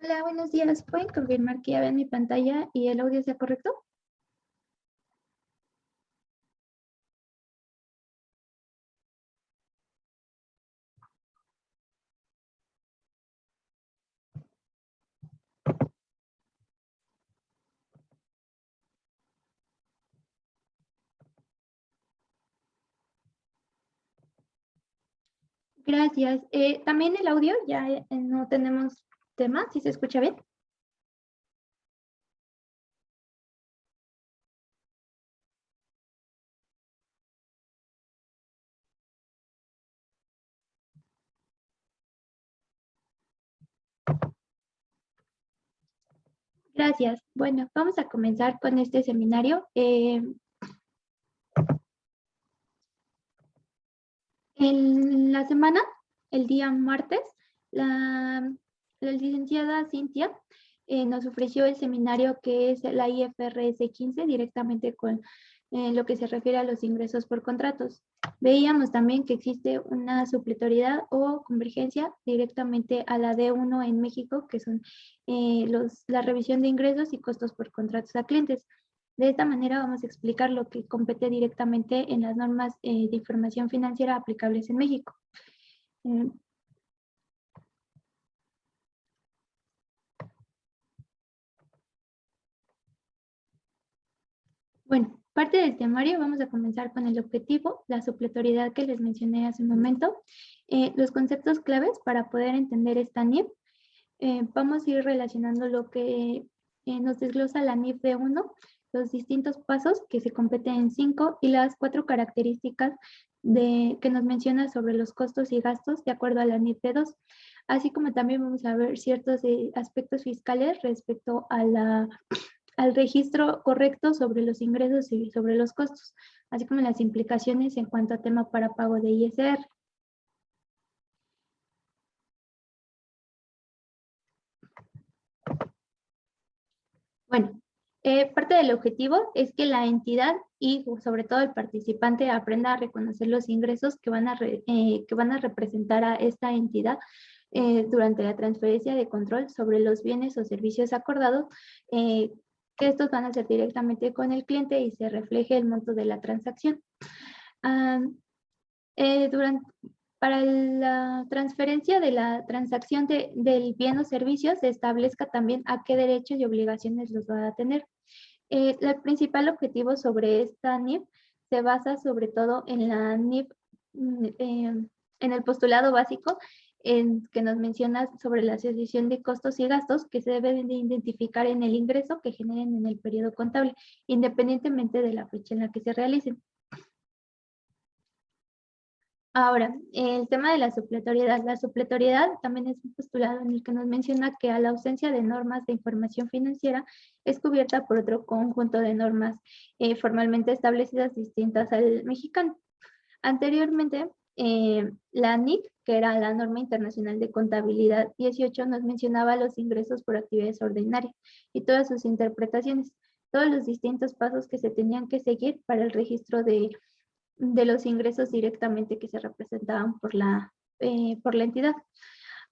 Hola, buenos días. ¿Pueden confirmar que ya ven mi pantalla y el audio sea correcto? Gracias. También el audio, ya no tenemos tema, ¿si se escucha bien? Gracias. Bueno, vamos a comenzar con este seminario. En la semana, el día martes, la licenciada Cintia nos ofreció el seminario que es la IFRS 15 directamente con lo que se refiere a los ingresos por contratos. Veíamos también que existe una supletoriedad o convergencia directamente a la D1 en México, que son la revisión de ingresos y costos por contratos a clientes. De esta manera vamos a explicar lo que compete directamente en las normas de información financiera aplicables en México. Bueno, parte del temario vamos a comenzar con el objetivo, la supletoriedad que les mencioné hace un momento, los conceptos claves para poder entender esta NIF. Vamos a ir relacionando lo que nos desglosa la NIF D1, los distintos pasos que se competen en 5 y las 4 características que nos menciona sobre los costos y gastos de acuerdo a la NIF D2. Así como también vamos a ver ciertos aspectos fiscales respecto a al registro correcto sobre los ingresos y sobre los costos, así como las implicaciones en cuanto a tema para pago de ISR. Bueno, parte del objetivo es que la entidad y sobre todo el participante aprenda a reconocer los ingresos que van a representar a esta entidad durante la transferencia de control sobre los bienes o servicios acordados, que estos van a ser directamente con el cliente y se refleje el monto de la transacción. Ah, durante, para la transferencia de la transacción del bien o servicio se establezca también a qué derechos y obligaciones los va a tener. El principal objetivo sobre esta NIF se basa sobre todo en la NIF, en el postulado básico que nos menciona sobre la asociación de costos y gastos que se deben de identificar en el ingreso que generen en el periodo contable, independientemente de la fecha en la que se realicen. Ahora, el tema de la supletoriedad. La supletoriedad también es un postulado en el que nos menciona que a la ausencia de normas de información financiera es cubierta por otro conjunto de normas formalmente establecidas distintas al mexicano. Anteriormente, la NIC, que era la Norma Internacional de Contabilidad 18, nos mencionaba los ingresos por actividades ordinarias y todas sus interpretaciones, todos los distintos pasos que se tenían que seguir para el registro de los ingresos directamente que se representaban por la entidad.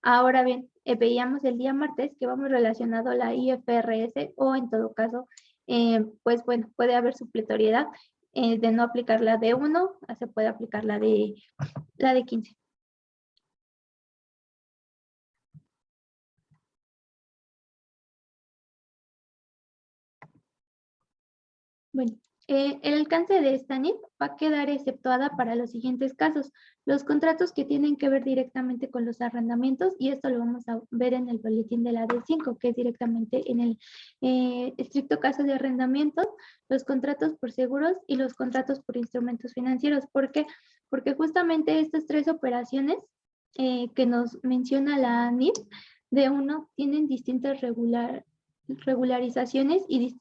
Ahora bien, veíamos el día martes que vamos relacionado a la IFRS o en todo caso, pues bueno, puede haber supletoriedad de no aplicar la de 1, se puede aplicar la de 15. Bueno, el alcance de esta NIF va a quedar exceptuada para los siguientes casos. Los contratos que tienen que ver directamente con los arrendamientos, y esto lo vamos a ver en el boletín de la D5, que es directamente en el estricto caso de arrendamientos, los contratos por seguros y los contratos por instrumentos financieros. ¿Por qué? Porque justamente estas tres operaciones que nos menciona la NIF D1 tienen distintas regularizaciones y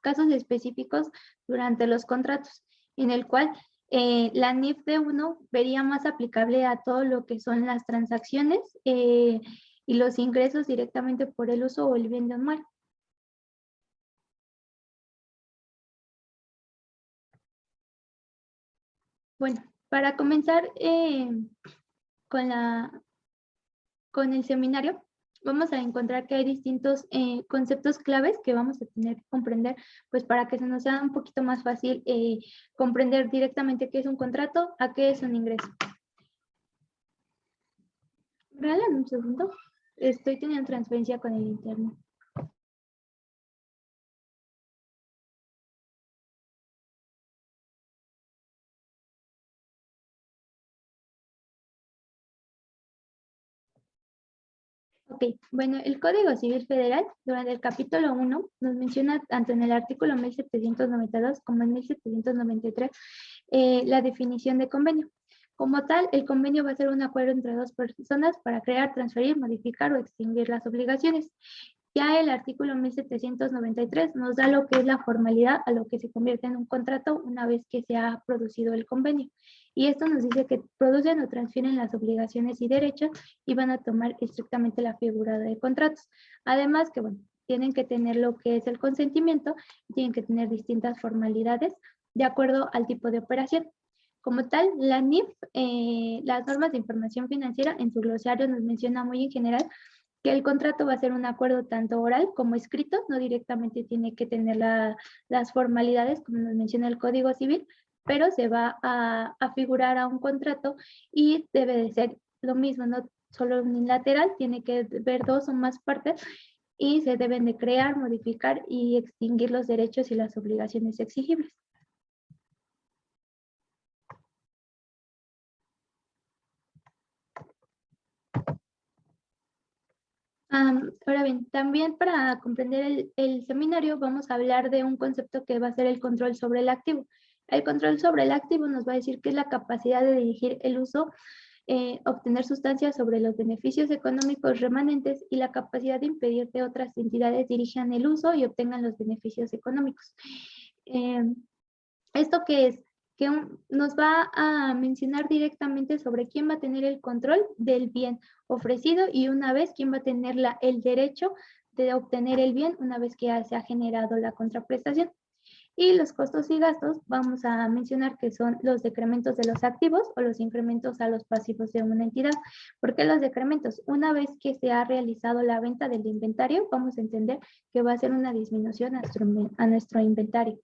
casos específicos durante los contratos, en el cual la NIF D1 vería más aplicable a todo lo que son las transacciones y los ingresos directamente por el uso o el bien de anual. Bueno, para comenzar con el seminario, vamos a encontrar que hay distintos conceptos claves que vamos a tener que comprender, pues para que se nos sea un poquito más fácil comprender directamente qué es un contrato, a qué es un ingreso. Regalan un segundo. Estoy teniendo transferencia con el internet. Ok, bueno, el Código Civil Federal, durante el capítulo 1, nos menciona tanto en el artículo 1792 como en 1793 la definición de convenio. Como tal, el convenio va a ser un acuerdo entre dos personas para crear, transferir, modificar o extinguir las obligaciones. Ya el artículo 1793 nos da lo que es la formalidad a lo que se convierte en un contrato una vez que se ha producido el convenio. Y esto nos dice que producen o transfieren las obligaciones y derechos y van a tomar estrictamente la figura de contratos. Además que, bueno, tienen que tener lo que es el consentimiento, tienen que tener distintas formalidades de acuerdo al tipo de operación. Como tal, la NIF, las normas de información financiera en su glosario nos menciona muy en general que el contrato va a ser un acuerdo tanto oral como escrito, no directamente tiene que tener las formalidades, como nos menciona el Código Civil, pero se va a figurar a un contrato y debe de ser lo mismo, no solo unilateral, tiene que ver dos o más partes y se deben de crear, modificar y extinguir los derechos y las obligaciones exigibles. Ahora bien, también para comprender el seminario vamos a hablar de un concepto que va a ser el control sobre el activo. El control sobre el activo nos va a decir que es la capacidad de dirigir el uso, obtener sustancias sobre los beneficios económicos remanentes y la capacidad de impedir que otras entidades dirijan el uso y obtengan los beneficios económicos. ¿Esto qué es? Que nos va a mencionar directamente sobre quién va a tener el control del bien ofrecido y una vez quién va a tener el derecho de obtener el bien una vez que ya se ha generado la contraprestación. Y los costos y gastos vamos a mencionar que son los decrementos de los activos o los incrementos a los pasivos de una entidad. ¿Por qué los decrementos? Una vez que se ha realizado la venta del inventario, vamos a entender que va a ser una disminución a nuestro inventario.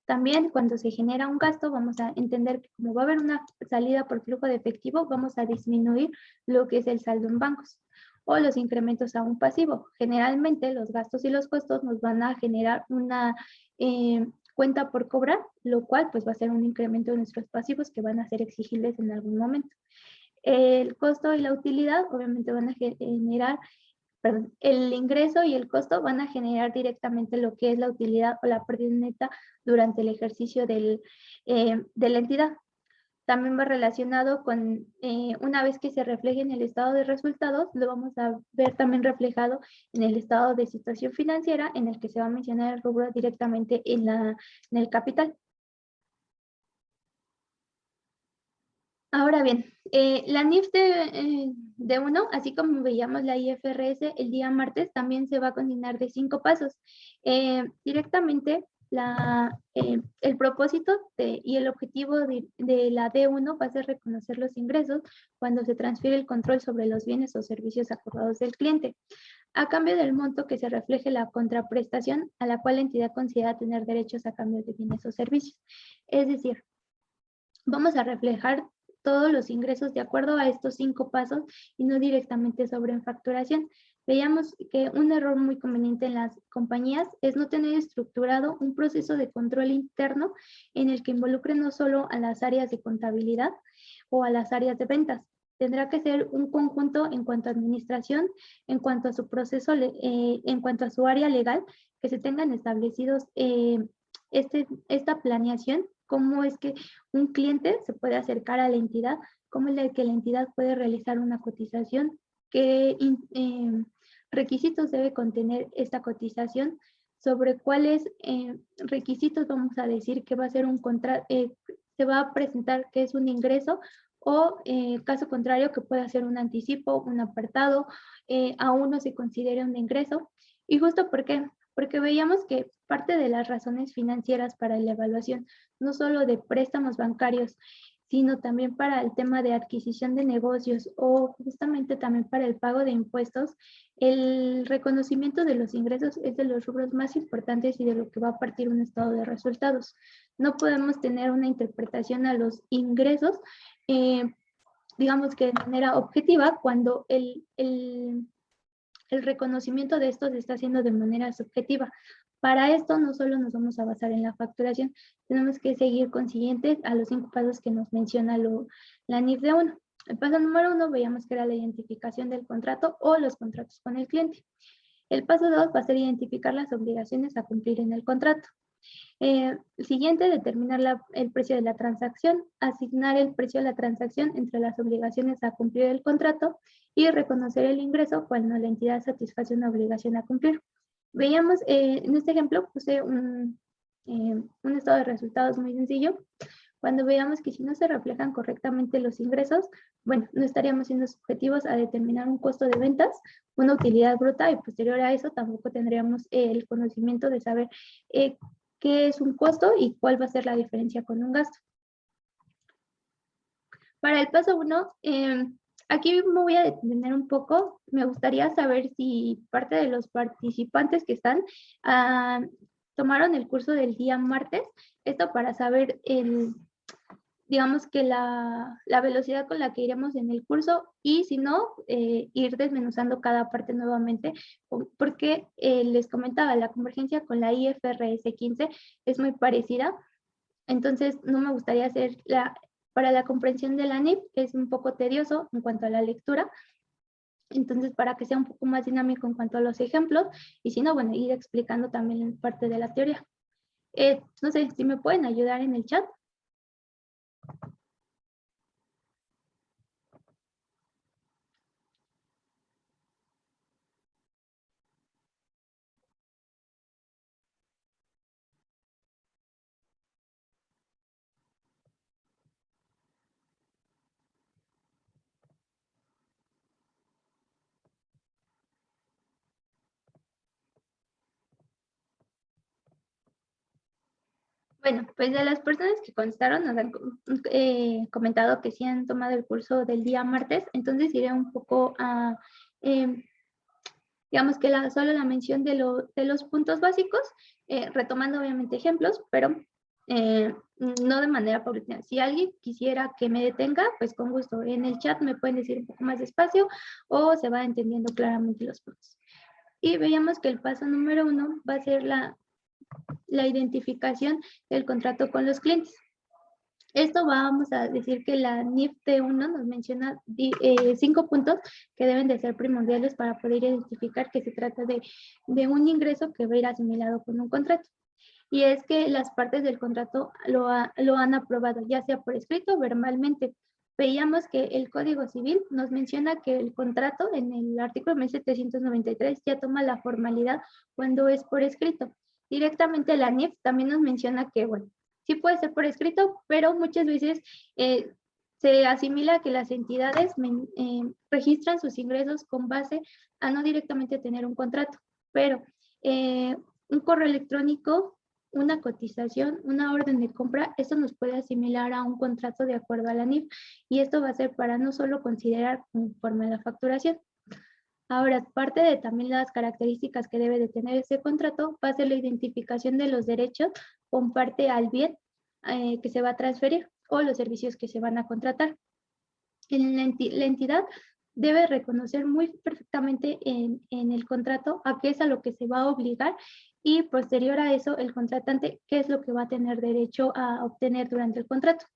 También cuando se genera un gasto, vamos a entender que como va a haber una salida por flujo de efectivo, vamos a disminuir lo que es el saldo en bancos o los incrementos a un pasivo. Generalmente los gastos y los costos nos van a generar una cuenta por cobrar, lo cual pues va a ser un incremento de nuestros pasivos que van a ser exigibles en algún momento. El costo y la utilidad obviamente van a generar perdón, el ingreso y el costo van a generar directamente lo que es la utilidad o la pérdida neta durante el ejercicio de la entidad. También va relacionado con, una vez que se refleje en el estado de resultados, lo vamos a ver también reflejado en el estado de situación financiera, en el que se va a mencionar el rubro directamente en el capital. Ahora bien, la NIF de 1, así como veíamos la IFRS el día martes, también se va a consignar de 5 pasos. Directamente, el propósito y el objetivo de la D1 va a ser reconocer los ingresos cuando se transfiere el control sobre los bienes o servicios acordados del cliente, a cambio del monto que se refleje la contraprestación a la cual la entidad considera tener derechos a cambio de bienes o servicios. Es decir, vamos a reflejar todos los ingresos de acuerdo a estos 5 pasos y no directamente sobre facturación. Veíamos que un error muy conveniente en las compañías es no tener estructurado un proceso de control interno en el que involucre no solo a las áreas de contabilidad o a las áreas de ventas. Tendrá que ser un conjunto en cuanto a administración, en cuanto a su proceso, en cuanto a su área legal, que se tengan establecidos esta planeación, cómo es que un cliente se puede acercar a la entidad, cómo es que la entidad puede realizar una cotización, qué requisitos debe contener esta cotización, sobre cuáles requisitos vamos a decir que va a ser un contrato, se va a presentar que es un ingreso o caso contrario que pueda ser un anticipo, un apartado, aún no se considere un ingreso. Y justo porque veíamos que parte de las razones financieras para la evaluación, no solo de préstamos bancarios, sino también para el tema de adquisición de negocios o justamente también para el pago de impuestos, el reconocimiento de los ingresos es de los rubros más importantes y de lo que va a partir un estado de resultados. No podemos tener una interpretación a los ingresos, digamos que de manera objetiva, cuando el reconocimiento de estos se está haciendo de manera subjetiva. Para esto no solo nos vamos a basar en la facturación, tenemos que seguir conscientes a los 5 pasos que nos menciona la NIF de 1. El paso número 1 veíamos que era la identificación del contrato o los contratos con el cliente. El paso 2 va a ser identificar las obligaciones a cumplir en el contrato. El siguiente, determinar el precio de la transacción, asignar el precio de la transacción entre las obligaciones a cumplir el contrato y reconocer el ingreso cuando la entidad satisface una obligación a cumplir. Veíamos, en este ejemplo puse un estado de resultados muy sencillo. Cuando veamos que si no se reflejan correctamente los ingresos, bueno, no estaríamos siendo subjetivos a determinar un costo de ventas, una utilidad bruta, y posterior a eso tampoco tendríamos el conocimiento de saber qué es un costo y cuál va a ser la diferencia con un gasto. Para el paso 1, aquí me voy a detener un poco. Me gustaría saber si parte de los participantes que están tomaron el curso del día martes. Esto para saber digamos que la velocidad con la que iremos en el curso, y si no, ir desmenuzando cada parte nuevamente, porque les comentaba, la convergencia con la IFRS 15 es muy parecida. Entonces no me gustaría hacer para la comprensión de la NIF es un poco tedioso en cuanto a la lectura. Entonces, para que sea un poco más dinámico en cuanto a los ejemplos, y si no, bueno, ir explicando también parte de la teoría. No sé si me pueden ayudar en el chat. Bueno, pues de las personas que contestaron nos han comentado que sí han tomado el curso del día martes, entonces iré un poco a, digamos que solo la mención de los puntos básicos, retomando obviamente ejemplos, pero no de manera paulatina. Si alguien quisiera que me detenga, pues con gusto. En el chat me pueden decir un poco más despacio o se va entendiendo claramente los puntos. Y veíamos que el paso número 1 va a ser la identificación del contrato con los clientes. Esto vamos a decir que la NIF T1 nos menciona 5 puntos que deben de ser primordiales para poder identificar que se trata de un ingreso que va a ir asimilado con un contrato. Y es que las partes del contrato lo han aprobado, ya sea por escrito o verbalmente. Veíamos que el Código Civil nos menciona que el contrato en el artículo 1793 ya toma la formalidad cuando es por escrito. Directamente la NIF también nos menciona que, bueno, sí puede ser por escrito, pero muchas veces se asimila que las entidades registran sus ingresos con base a no directamente tener un contrato, pero un correo electrónico, una cotización, una orden de compra, esto nos puede asimilar a un contrato de acuerdo a la NIF, y esto va a ser para no solo considerar conforme a la facturación. Ahora, parte de también las características que debe de tener ese contrato va a ser la identificación de los derechos con parte al bien que se va a transferir o los servicios que se van a contratar. La entidad debe reconocer muy perfectamente en el contrato a qué es a lo que se va a obligar, y posterior a eso el contratante qué es lo que va a tener derecho a obtener durante el contrato.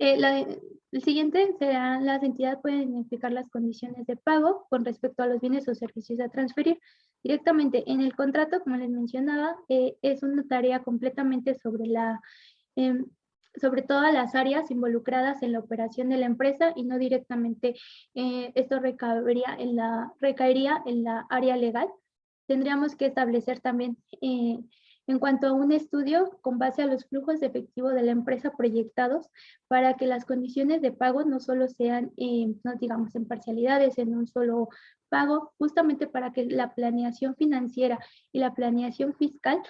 El siguiente será: las entidades pueden identificar las condiciones de pago con respecto a los bienes o servicios a transferir. Directamente en el contrato, como les mencionaba, es una tarea completamente sobre todas las áreas involucradas en la operación de la empresa, y no directamente esto recaería en la área legal. Tendríamos que establecer también en cuanto a un estudio con base a los flujos de efectivo de la empresa proyectados, para que las condiciones de pago no solo sean, no digamos, en parcialidades, en un solo pago, justamente para que la planeación financiera y la planeación fiscal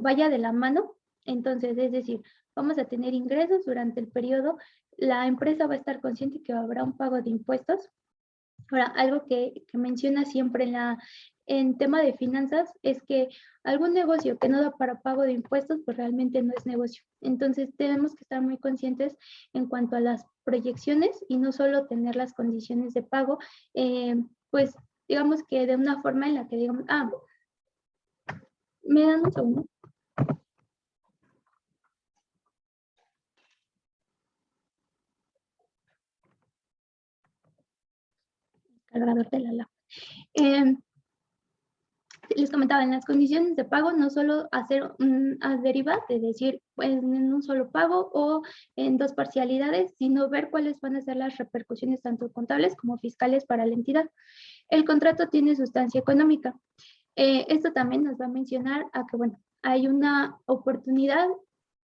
vaya de la mano. Entonces, es decir, vamos a tener ingresos durante el periodo la empresa va a estar consciente que habrá un pago de impuestos. Ahora, algo que menciona siempre en tema de finanzas es que algún negocio que no da para pago de impuestos, pues realmente no es negocio. Entonces, tenemos que estar muy conscientes en cuanto a las proyecciones y no solo tener las condiciones de pago, pues digamos que de una forma en la que digamos, me dan un segundo. Cargador de la lámpara. Les comentaba, en las condiciones de pago, no solo hacer una deriva de decir pues, en un solo pago o en dos parcialidades, sino ver cuáles van a ser las repercusiones tanto contables como fiscales para la entidad. El contrato tiene sustancia económica. Esto también nos va a mencionar a que, bueno, hay una oportunidad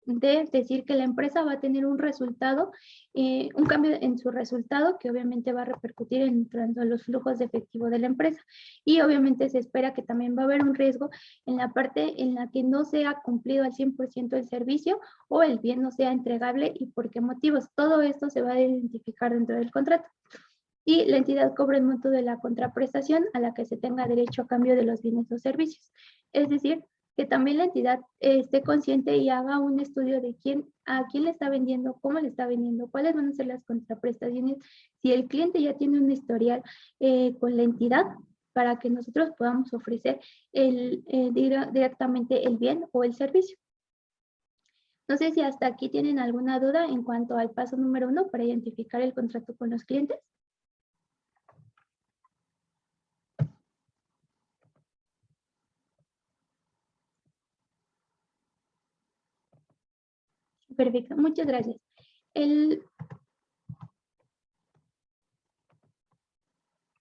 de decir que la empresa va a tener un resultado, un cambio en su resultado que obviamente va a repercutir en tanto los flujos de efectivo de la empresa. Y obviamente se espera que también va a haber un riesgo en la parte en la que no sea cumplido al 100% el servicio o el bien no sea entregable y por qué motivos. Todo esto se va a identificar dentro del contrato. Y la entidad cobra el monto de la contraprestación a la que se tenga derecho a cambio de los bienes o servicios. Es decir, que también la entidad esté consciente y haga un estudio de a quién le está vendiendo, cómo le está vendiendo, cuáles van a ser las contraprestaciones, si el cliente ya tiene un historial con la entidad para que nosotros podamos ofrecer directamente el bien o el servicio. No sé si hasta aquí tienen alguna duda en cuanto al paso número 1 para identificar el contrato con los clientes. Perfecto, muchas gracias. El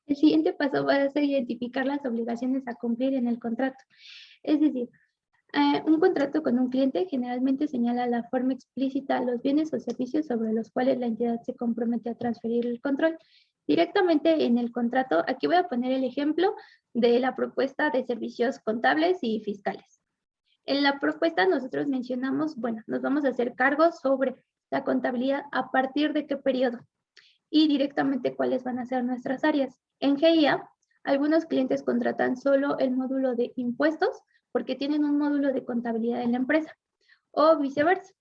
siguiente paso va a ser identificar las obligaciones a cumplir en el contrato. Es decir, un contrato con un cliente generalmente señala la forma explícita los bienes o servicios sobre los cuales la entidad se compromete a transferir el control. Directamente en el contrato, aquí voy a poner el ejemplo de la propuesta de servicios contables y fiscales. En la propuesta nosotros mencionamos, bueno, nos vamos a hacer cargo sobre la contabilidad a partir de qué periodo y directamente cuáles van a ser nuestras áreas. En GIA, algunos clientes contratan solo el módulo de impuestos porque tienen un módulo de contabilidad en la empresa o viceversa.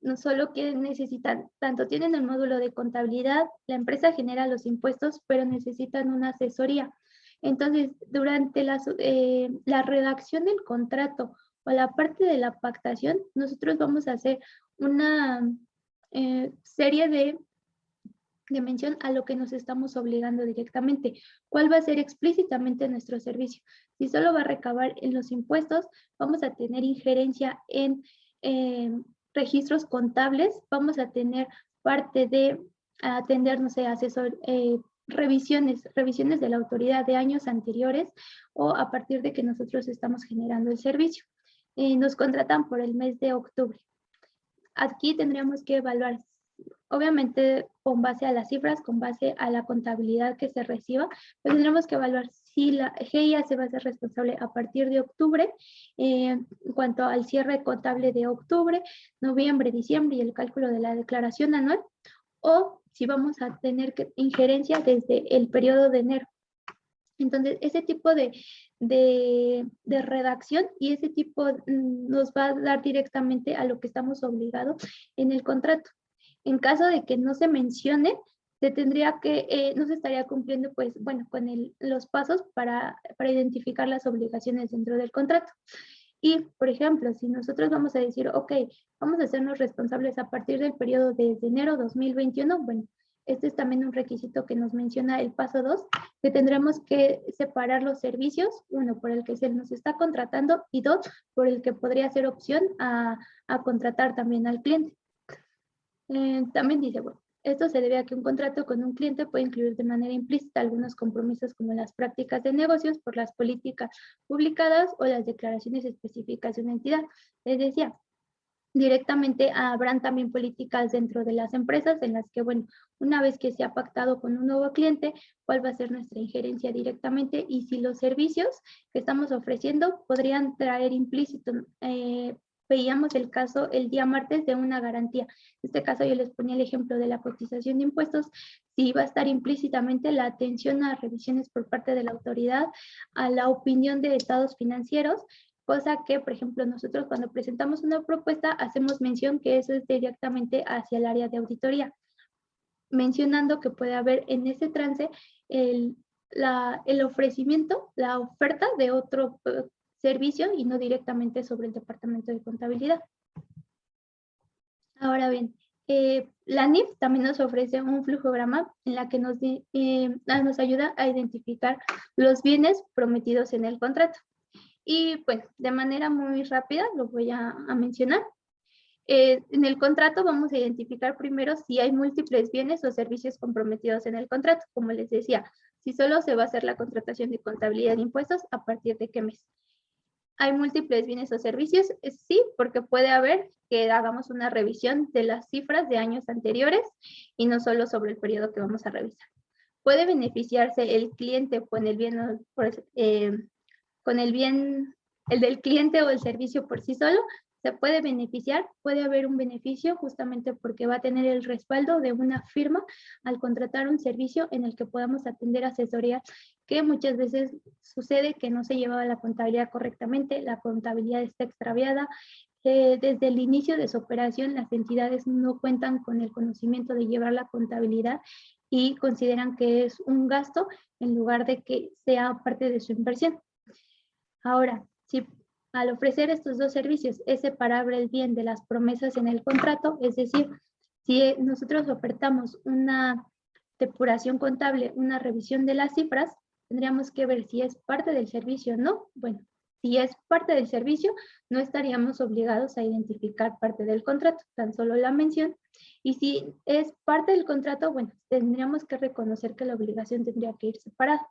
No solo que necesitan, tanto tienen el módulo de contabilidad, la empresa genera los impuestos, pero necesitan una asesoría. Entonces, durante la redacción del contrato o la parte de la pactación, nosotros vamos a hacer una serie de mención a lo que nos estamos obligando directamente. ¿Cuál va a ser explícitamente nuestro servicio? Si solo va a recabar en los impuestos, vamos a tener injerencia en registros contables, vamos a tener parte de atender, no sé, revisiones de la autoridad de años anteriores o a partir de que nosotros estamos generando el servicio. Nos contratan por el mes de octubre. Aquí tendríamos que evaluar, obviamente con base a las cifras, con base a la contabilidad que se reciba, pues tendremos que evaluar si la GIA se va a hacer responsable a partir de octubre, en cuanto al cierre contable de octubre, noviembre, diciembre y el cálculo de la declaración anual, o si vamos a tener injerencia desde el periodo de enero. Entonces, ese tipo de redacción y ese tipo nos va a dar directamente a lo que estamos obligados en el contrato. En caso de que no se mencione, se tendría que, no se estaría cumpliendo, pues, bueno, con los pasos para identificar las obligaciones dentro del contrato. Y, por ejemplo, si nosotros vamos a decir, ok, vamos a hacernos responsables a partir del periodo desde enero 2021, bueno, este es también un requisito que nos menciona el paso 2, que tendremos que separar los servicios, uno, por el que se nos está contratando y dos, por el que podría ser opción a contratar también al cliente. También dice, bueno, esto se debe a que un contrato con un cliente puede incluir de manera implícita algunos compromisos como las prácticas de negocios por las políticas publicadas o las declaraciones específicas de una entidad. Les decía, directamente habrán también políticas dentro de las empresas en las que, bueno, una vez que se ha pactado con un nuevo cliente, cuál va a ser nuestra injerencia directamente y si los servicios que estamos ofreciendo podrían traer implícito veíamos el caso el día martes de una garantía. En este caso yo les ponía el ejemplo de la cotización de impuestos, si va a estar implícitamente la atención a revisiones por parte de la autoridad, a la opinión de estados financieros, cosa que, por ejemplo, nosotros cuando presentamos una propuesta hacemos mención que eso es directamente hacia el área de auditoría, mencionando que puede haber en ese trance el ofrecimiento, la oferta de otro servicio y no directamente sobre el departamento de contabilidad. Ahora bien, la NIF también nos ofrece un flujograma en la que nos ayuda a identificar los bienes prometidos en el contrato. Y bueno, de manera muy rápida lo voy a mencionar. En el contrato vamos a identificar primero si hay múltiples bienes o servicios comprometidos en el contrato. Como les decía, si solo se va a hacer la contratación de contabilidad de impuestos, ¿a partir de qué mes? ¿Hay múltiples bienes o servicios? Sí, porque puede haber que hagamos una revisión de las cifras de años anteriores y no solo sobre el periodo que vamos a revisar. ¿Puede beneficiarse el cliente con el bien, el del cliente o el servicio por sí solo? Se puede beneficiar, puede haber un beneficio justamente porque va a tener el respaldo de una firma al contratar un servicio en el que podamos atender asesoría, que muchas veces sucede que no se llevaba la contabilidad correctamente, la contabilidad está extraviada. Desde el inicio de su operación, las entidades no cuentan con el conocimiento de llevar la contabilidad y consideran que es un gasto en lugar de que sea parte de su inversión. Ahora, si al ofrecer estos dos servicios es separable el bien de las promesas en el contrato, es decir, si nosotros ofertamos una depuración contable, una revisión de las cifras, tendríamos que ver si es parte del servicio o no. Bueno, si es parte del servicio, no estaríamos obligados a identificar parte del contrato, tan solo la mención. Y si es parte del contrato, bueno, tendríamos que reconocer que la obligación tendría que ir separada.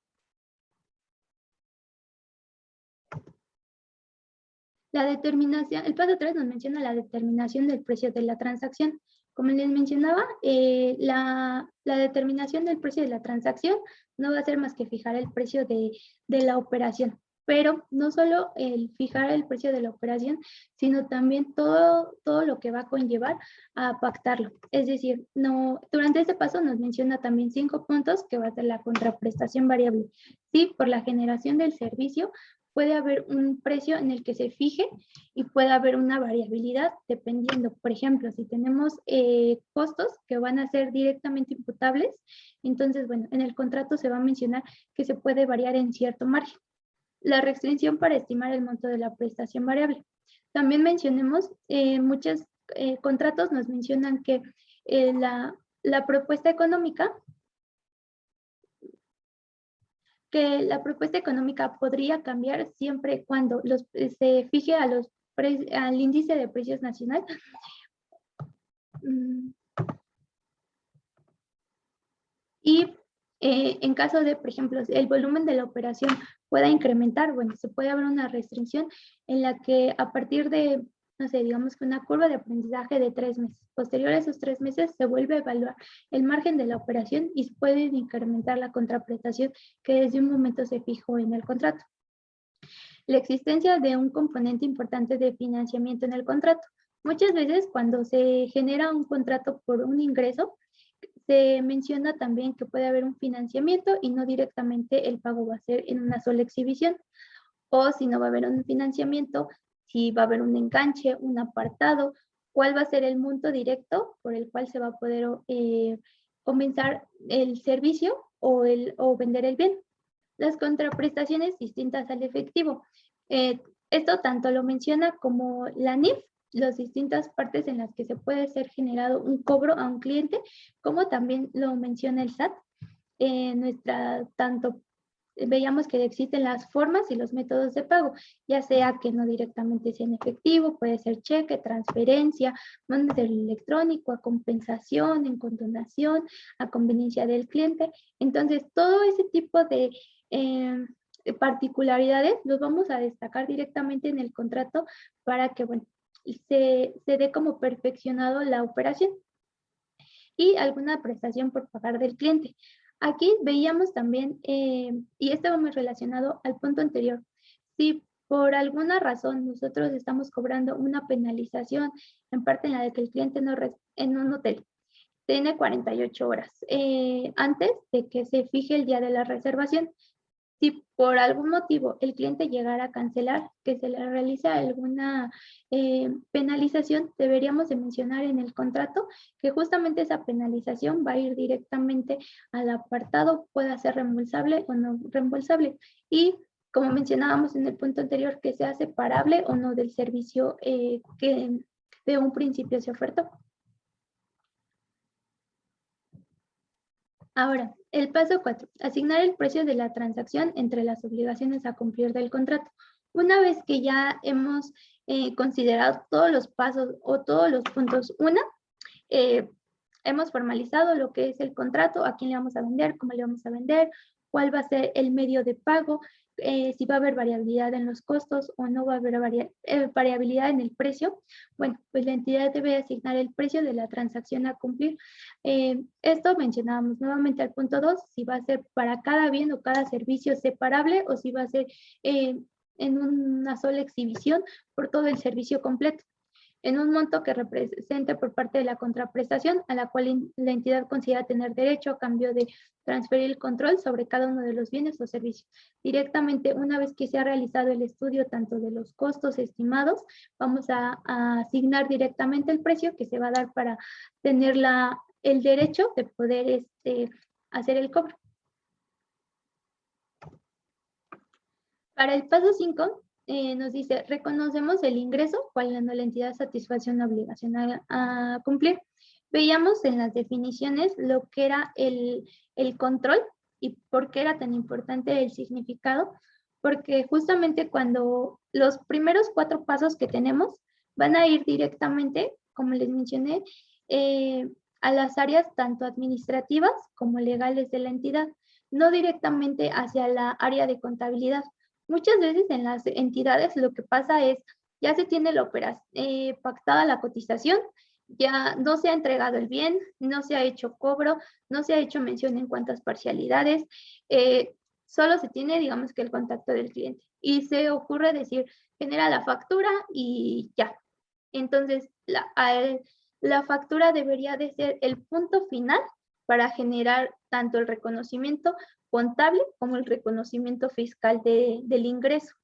La determinación, el paso 3 nos menciona la determinación del precio de la transacción. Como les mencionaba, la determinación del precio de la transacción no va a ser más que fijar el precio de la operación. Pero no solo el fijar el precio de la operación, sino también todo lo que va a conllevar a pactarlo. Es decir, durante este paso nos menciona también 5 puntos que va a ser la contraprestación variable. Sí, por la generación del servicio, puede haber un precio en el que se fije y puede haber una variabilidad dependiendo. Por ejemplo, si tenemos costos que van a ser directamente imputables, entonces, bueno, en el contrato se va a mencionar que se puede variar en cierto margen. La restricción para estimar el monto de la prestación variable. También mencionemos, muchos contratos nos mencionan que la propuesta económica podría cambiar siempre cuando se fije al índice de precios nacional. Y en caso de, por ejemplo, el volumen de la operación pueda incrementar, bueno, se puede haber una restricción en la que a partir de, no sé, digamos que una curva de aprendizaje de 3 meses. Posterior a esos 3 meses se vuelve a evaluar el margen de la operación y se puede incrementar la contraprestación que desde un momento se fijó en el contrato. La existencia de un componente importante de financiamiento en el contrato. Muchas veces cuando se genera un contrato por un ingreso, se menciona también que puede haber un financiamiento y no directamente el pago va a ser en una sola exhibición. O si no va a haber un financiamiento, si va a haber un enganche, un apartado, cuál va a ser el monto directo por el cual se va a poder comenzar el servicio o vender el bien. Las contraprestaciones distintas al efectivo. Esto tanto lo menciona como la NIF, las distintas partes en las que se puede ser generado un cobro a un cliente, como también lo menciona el SAT. Tanto veíamos que existen las formas y los métodos de pago, ya sea que no directamente sea en efectivo, puede ser cheque, transferencia, monedero electrónico, a compensación, en condonación, a conveniencia del cliente. Entonces, todo ese tipo de particularidades los vamos a destacar directamente en el contrato para que, bueno, se dé como perfeccionado la operación. Y alguna prestación por pagar del cliente. Aquí veíamos también, y esto va muy relacionado al punto anterior, si por alguna razón nosotros estamos cobrando una penalización, en parte en la de que el cliente no en un hotel tiene 48 horas antes de que se fije el día de la reservación. Si por algún motivo el cliente llegara a cancelar, que se le realice alguna penalización, deberíamos de mencionar en el contrato que justamente esa penalización va a ir directamente al apartado, pueda ser reembolsable o no reembolsable. Y como mencionábamos en el punto anterior, que sea separable o no del servicio que de un principio se ofertó. Ahora, el paso 4, asignar el precio de la transacción entre las obligaciones a cumplir del contrato. Una vez que ya hemos considerado todos los pasos o todos los puntos 1, hemos formalizado lo que es el contrato, a quién le vamos a vender, cómo le vamos a vender, cuál va a ser el medio de pago, si va a haber variabilidad en los costos o no va a haber variabilidad en el precio. Bueno, pues la entidad debe asignar el precio de la transacción a cumplir. Esto mencionábamos nuevamente al punto 2, si va a ser para cada bien o cada servicio separable o si va a ser en una sola exhibición por todo el servicio completo, en un monto que represente por parte de la contraprestación a la cual la entidad considera tener derecho a cambio de transferir el control sobre cada uno de los bienes o servicios. Directamente, una vez que se ha realizado el estudio tanto de los costos estimados, vamos a asignar directamente el precio que se va a dar para tener el derecho de poder hacer el cobro. Para el paso 5, nos dice, reconocemos el ingreso cuando la entidad satisface una obligación a cumplir. Veíamos en las definiciones lo que era el control y por qué era tan importante el significado, porque justamente cuando los primeros 4 pasos que tenemos van a ir directamente, como les mencioné, a las áreas tanto administrativas como legales de la entidad, no directamente hacia la área de contabilidad. Muchas veces en las entidades lo que pasa es, ya se tiene pactada la cotización, ya no se ha entregado el bien, no se ha hecho cobro, no se ha hecho mención en cuántas parcialidades, solo se tiene, digamos que el contacto del cliente. Y se ocurre decir, genera la factura y ya. Entonces, la factura debería de ser el punto final para generar tanto el reconocimiento contable como el reconocimiento fiscal del ingreso.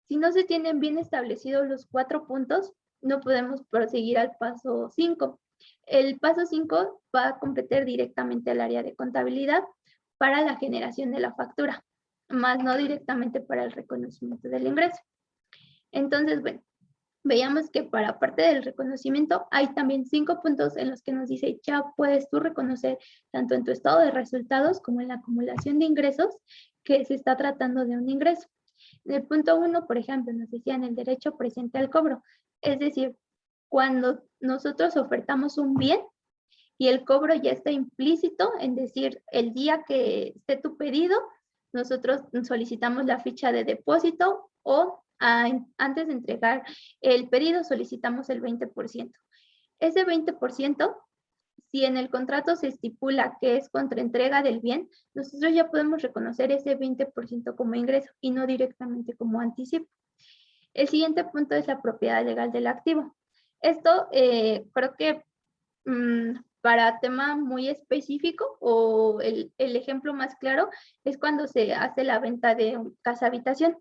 Si no se tienen bien establecidos los 4 puntos, no podemos proseguir al paso 5. El paso 5 va a competir directamente al área de contabilidad para la generación de la factura, más no directamente para el reconocimiento del ingreso. Entonces, bueno, veíamos que para parte del reconocimiento hay también 5 puntos en los que nos dice, ya puedes tú reconocer tanto en tu estado de resultados como en la acumulación de ingresos que se está tratando de un ingreso. En el punto 1, por ejemplo, nos decían el derecho presente al cobro, es decir, cuando nosotros ofertamos un bien y el cobro ya está implícito, en decir, el día que esté tu pedido, nosotros solicitamos la ficha de depósito o antes de entregar el pedido solicitamos el 20%. Ese 20%, si en el contrato se estipula que es contra entrega del bien, nosotros ya podemos reconocer ese 20% como ingreso y no directamente como anticipo. El siguiente punto es la propiedad legal del activo. Esto creo que para tema muy específico o el ejemplo más claro es cuando se hace la venta de casa habitación.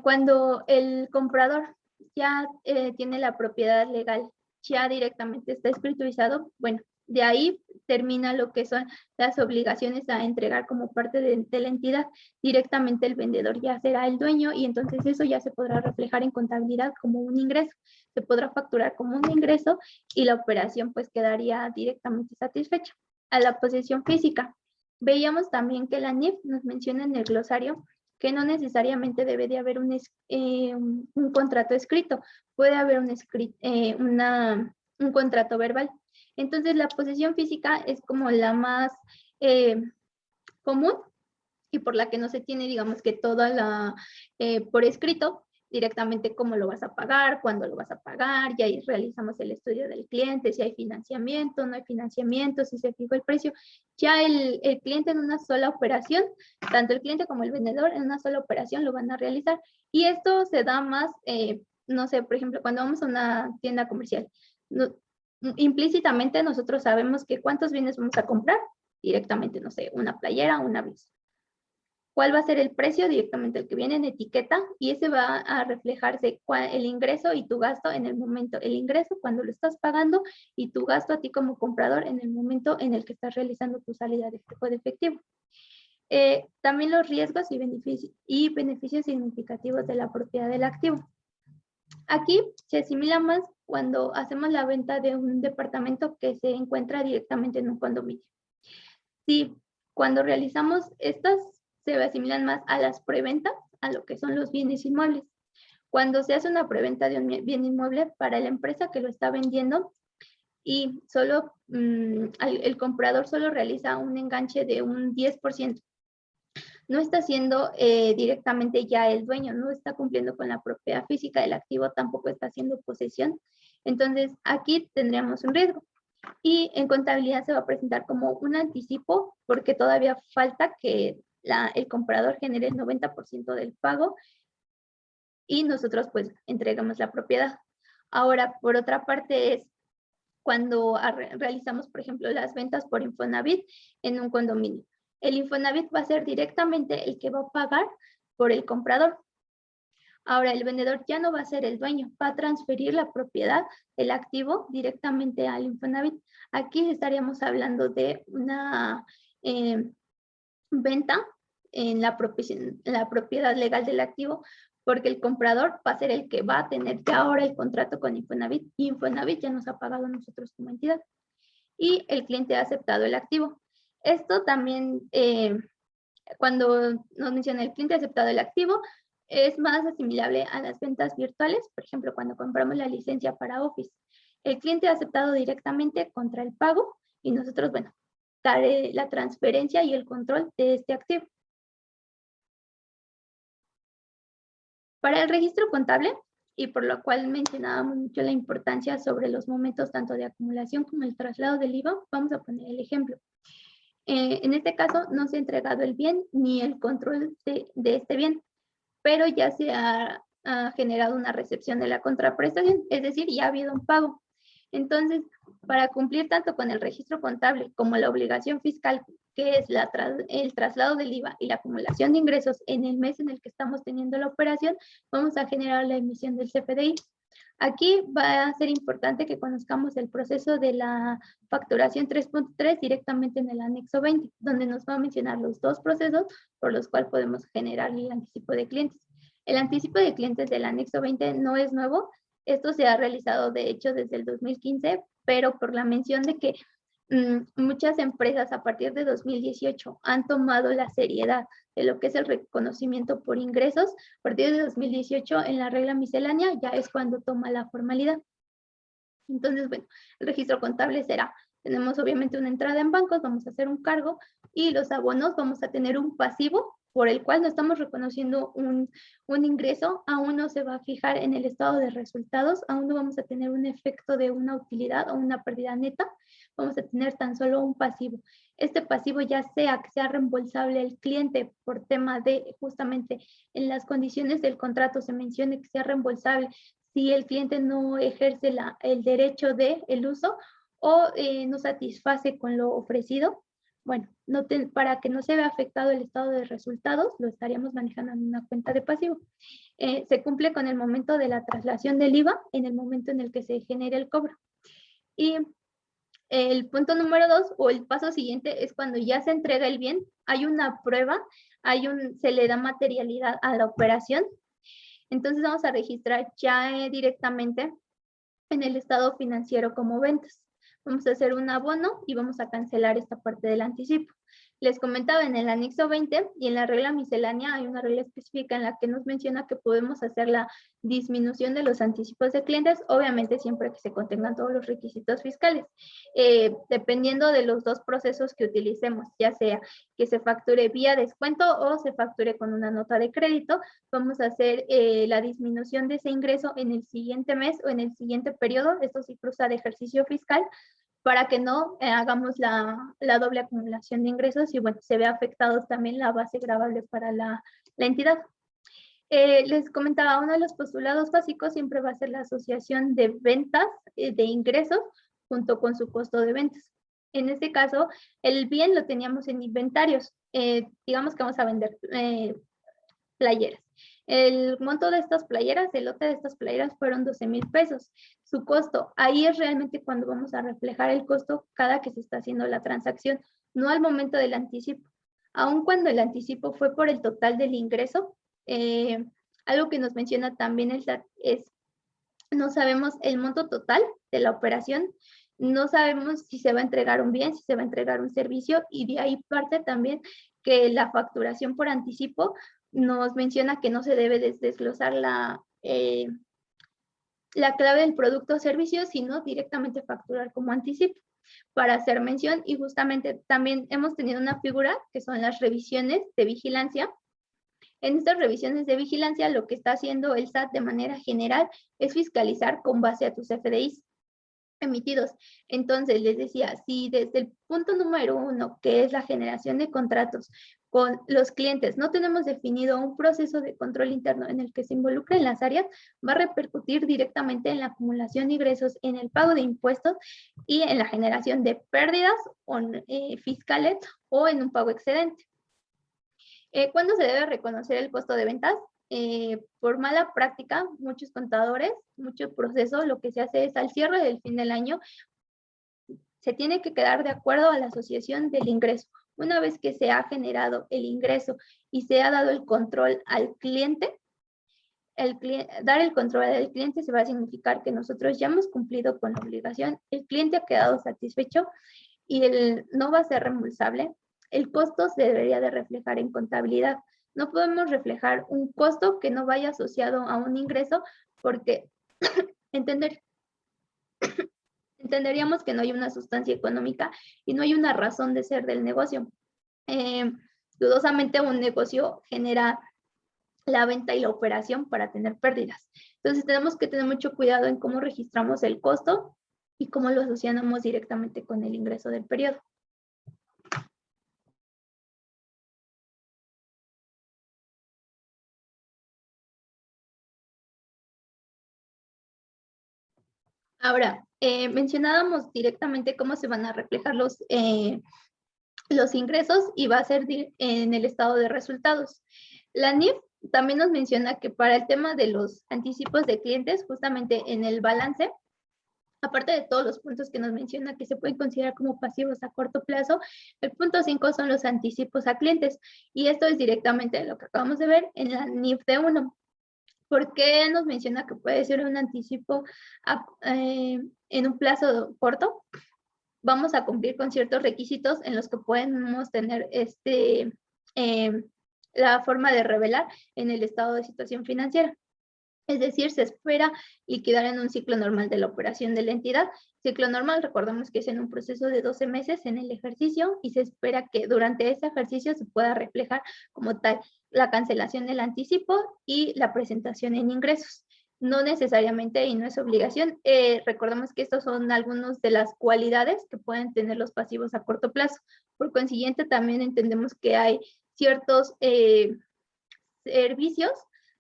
Cuando el comprador ya tiene la propiedad legal, ya directamente está escriturizado, bueno, de ahí termina lo que son las obligaciones a entregar como parte de la entidad. Directamente el vendedor ya será el dueño y entonces eso ya se podrá reflejar en contabilidad como un ingreso. Se podrá facturar como un ingreso y la operación pues quedaría directamente satisfecha. A la posesión física. Veíamos también que la NIF nos menciona en el glosario que no necesariamente debe de haber un contrato escrito, puede haber un contrato verbal. Entonces, la posesión física es como la más común y por la que no se tiene, digamos que toda por escrito, directamente cómo lo vas a pagar, cuándo lo vas a pagar, ya ahí realizamos el estudio del cliente, si hay financiamiento, no hay financiamiento, si se fijó el precio. Ya el cliente en una sola operación, tanto el cliente como el vendedor en una sola operación lo van a realizar. Y esto se da más, no sé, por ejemplo, cuando vamos a una tienda comercial, implícitamente nosotros sabemos que cuántos bienes vamos a comprar directamente, no sé, una playera, una blusa. ¿Cuál va a ser el precio? Directamente el que viene en etiqueta, y ese va a reflejarse el ingreso y tu gasto en el momento. El ingreso cuando lo estás pagando y tu gasto a ti como comprador en el momento en el que estás realizando tu salida de flujo de efectivo. También los riesgos y beneficios significativos de la propiedad del activo. Aquí se asimila más cuando hacemos la venta de un departamento que se encuentra directamente en un condominio. Sí, cuando realizamos estas, se asimilan más a las preventas, a lo que son los bienes inmuebles. Cuando se hace una preventa de un bien inmueble para la empresa que lo está vendiendo y solo el comprador solo realiza un enganche de un 10%, no está siendo directamente ya el dueño, no está cumpliendo con la propiedad física del activo, tampoco está haciendo posesión. Entonces, aquí tendríamos un riesgo. Y en contabilidad se va a presentar como un anticipo porque todavía falta que el comprador genere el 90% del pago y nosotros pues entregamos la propiedad. Ahora, por otra parte es cuando realizamos, por ejemplo, las ventas por Infonavit en un condominio. El Infonavit va a ser directamente el que va a pagar por el comprador. Ahora, el vendedor ya no va a ser el dueño, va a transferir la propiedad, el activo, directamente al Infonavit. Aquí estaríamos hablando de una venta en la propiedad legal del activo, porque el comprador va a ser el que va a tener ya ahora el contrato con Infonavit, y Infonavit ya nos ha pagado a nosotros como entidad. Y el cliente ha aceptado el activo. Esto también, cuando nos menciona el cliente ha aceptado el activo, es más asimilable a las ventas virtuales, por ejemplo, cuando compramos la licencia para Office. El cliente ha aceptado directamente contra el pago y nosotros, bueno, daré la transferencia y el control de este activo. Para el registro contable, y por lo cual mencionábamos mucho la importancia sobre los momentos tanto de acumulación como el traslado del IVA, vamos a poner el ejemplo. En este caso, no se ha entregado el bien ni el control de este bien, pero ya se ha generado una recepción de la contraprestación, es decir, ya ha habido un pago. Entonces, para cumplir tanto con el registro contable como la obligación fiscal, que es el traslado del IVA y la acumulación de ingresos en el mes en el que estamos teniendo la operación, vamos a generar la emisión del CFDI. Aquí va a ser importante que conozcamos el proceso de la facturación 3.3 directamente en el anexo 20, donde nos va a mencionar los dos procesos por los cuales podemos generar el anticipo de clientes. El anticipo de clientes del anexo 20 no es nuevo, esto se ha realizado de hecho desde el 2015, pero por la mención de que muchas empresas a partir de 2018 han tomado la seriedad de lo que es el reconocimiento por ingresos. A partir de 2018 en la regla miscelánea ya es cuando toma la formalidad. Entonces, bueno, el registro contable será, tenemos obviamente una entrada en bancos, vamos a hacer un cargo y los abonos vamos a tener un pasivo por el cual no estamos reconociendo un ingreso, aún no se va a fijar en el estado de resultados, aún no vamos a tener un efecto de una utilidad o una pérdida neta, vamos a tener tan solo un pasivo. Este pasivo ya sea que sea reembolsable al cliente por tema de justamente en las condiciones del contrato se mencione que sea reembolsable si el cliente no ejerce el derecho de el uso o no satisface con lo ofrecido. Bueno, para que no se vea afectado el estado de resultados, lo estaríamos manejando en una cuenta de pasivo. Se cumple con el momento de la traslación del IVA en el momento en el que se genere el cobro. Y el punto número 2 o el paso siguiente es cuando ya se entrega el bien, hay una prueba, se le da materialidad a la operación. Entonces vamos a registrar ya directamente en el estado financiero como ventas. Vamos a hacer un abono y vamos a cancelar esta parte del anticipo. Les comentaba en el anexo 20 y en la regla miscelánea hay una regla específica en la que nos menciona que podemos hacer la disminución de los anticipos de clientes, obviamente siempre que se contengan todos los requisitos fiscales, dependiendo de los dos procesos que utilicemos, ya sea que se facture vía descuento o se facture con una nota de crédito. Vamos a hacer la disminución de ese ingreso en el siguiente mes o en el siguiente periodo, esto sí cruza de ejercicio fiscal, para que no hagamos la doble acumulación de ingresos y bueno, se ve afectado también la base gravable para la entidad. Les comentaba, uno de los postulados básicos siempre va a ser la asociación de ventas de ingresos junto con su costo de ventas. En este caso, el bien lo teníamos en inventarios. Digamos que vamos a vender playeras. El monto de estas playeras, el lote de estas playeras fueron 12,000 pesos. Su costo, ahí es realmente cuando vamos a reflejar el costo cada que se está haciendo la transacción, no al momento del anticipo. Aun cuando el anticipo fue por el total del ingreso, algo que nos menciona también el SAT es, no sabemos el monto total de la operación, no sabemos si se va a entregar un bien, si se va a entregar un servicio, y de ahí parte también que la facturación por anticipo nos menciona que no se debe desglosar la clave del producto o servicio, sino directamente facturar como anticipo para hacer mención. Y justamente también hemos tenido una figura que son las revisiones de vigilancia. En estas revisiones de vigilancia lo que está haciendo el SAT de manera general es fiscalizar con base a tus FDIs emitidos. Entonces, les decía, si desde el punto número 1, que es la generación de contratos con los clientes, no tenemos definido un proceso de control interno en el que se involucren las áreas, va a repercutir directamente en la acumulación de ingresos, en el pago de impuestos y en la generación de pérdidas fiscales o en un pago excedente. ¿Cuándo se debe reconocer el costo de ventas? Por mala práctica, muchos contadores, mucho proceso, lo que se hace es al cierre del fin del año, se tiene que quedar de acuerdo a la asociación del ingreso. Una vez que se ha generado el ingreso y se ha dado el control al cliente, dar el control al cliente se va a significar que nosotros ya hemos cumplido con la obligación, el cliente ha quedado satisfecho y no va a ser reembolsable. El costo se debería de reflejar en contabilidad. No podemos reflejar un costo que no vaya asociado a un ingreso porque entenderíamos que no hay una sustancia económica y no hay una razón de ser del negocio. Dudosamente un negocio genera la venta y la operación para tener pérdidas. Entonces tenemos que tener mucho cuidado en cómo registramos el costo y cómo lo asociamos directamente con el ingreso del periodo. Ahora, mencionábamos directamente cómo se van a reflejar los ingresos y va a ser en el estado de resultados. La NIF también nos menciona que para el tema de los anticipos de clientes, justamente en el balance, aparte de todos los puntos que nos menciona que se pueden considerar como pasivos a corto plazo, el punto 5 son los anticipos a clientes. Y esto es directamente lo que acabamos de ver en la NIF de 1. ¿Por qué nos menciona que puede ser un anticipo en un plazo corto? Vamos a cumplir con ciertos requisitos en los que podemos tener la forma de revelar en el estado de situación financiera. Es decir, se espera liquidar en un ciclo normal de la operación de la entidad. Ciclo normal, recordemos que es en un proceso de 12 meses en el ejercicio y se espera que durante ese ejercicio se pueda reflejar como tal la cancelación del anticipo y la presentación en ingresos. No necesariamente y no es obligación. Recordemos que estos son algunas de las cualidades que pueden tener los pasivos a corto plazo. Por consiguiente, también entendemos que hay ciertos servicios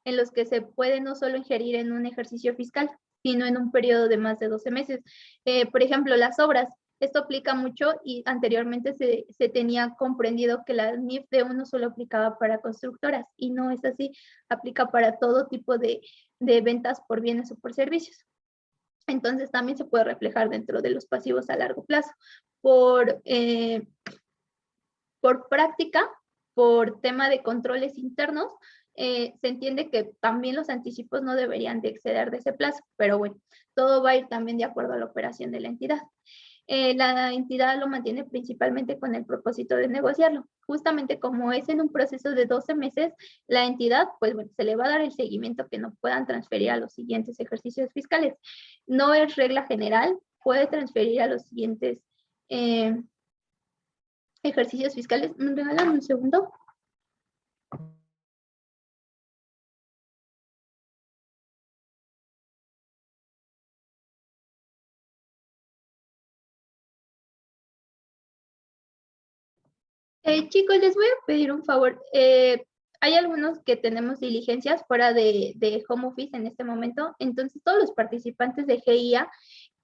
en los que se puede no solo ingerir en un ejercicio fiscal, sino en un periodo de más de 12 meses. Por ejemplo, las obras. Esto aplica mucho y anteriormente se tenía comprendido que la NIF de 1 solo aplicaba para constructoras y no es así, aplica para todo tipo de ventas por bienes o por servicios. Entonces también se puede reflejar dentro de los pasivos a largo plazo. Por práctica, por tema de controles internos, se entiende que también los anticipos no deberían de exceder de ese plazo, pero bueno, todo va a ir también de acuerdo a la operación de la entidad. la entidad lo mantiene principalmente con el propósito de negociarlo. Justamente como es en un proceso de 12 meses, la entidad, pues bueno, se le va a dar el seguimiento que no puedan transferir a los siguientes ejercicios fiscales. No es regla general, puede transferir a los siguientes ejercicios fiscales. ¿Me regalan un segundo? Chicos, les voy a pedir un favor. Hay algunos que tenemos diligencias fuera de home office en este momento, entonces todos los participantes de GIA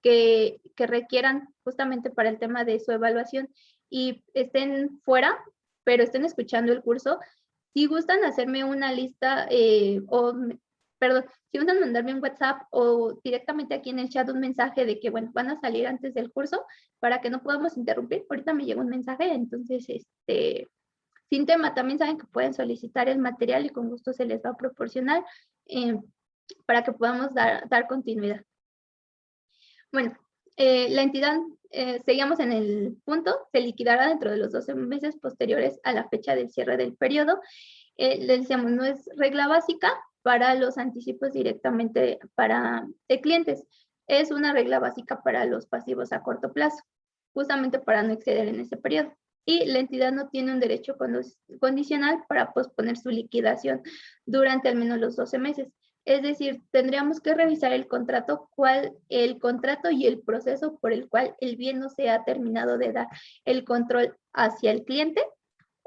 que requieran justamente para el tema de su evaluación y estén fuera, pero estén escuchando el curso, si gustan hacerme una lista perdón, si gustan mandarme un WhatsApp o directamente aquí en el chat un mensaje de que, bueno, van a salir antes del curso para que no podamos interrumpir. Ahorita me llegó un mensaje, entonces, sin tema, también saben que pueden solicitar el material y con gusto se les va a proporcionar para que podamos dar continuidad. Bueno, la entidad, seguimos en el punto, se liquidará dentro de los 12 meses posteriores a la fecha del cierre del periodo. Le decíamos, no es regla básica para los anticipos directamente para clientes. Es una regla básica para los pasivos a corto plazo, justamente para no exceder en ese periodo. Y la entidad no tiene un derecho condicional para posponer su liquidación durante al menos los 12 meses. Es decir, tendríamos que revisar el contrato y el proceso por el cual el bien no se ha terminado de dar el control hacia el cliente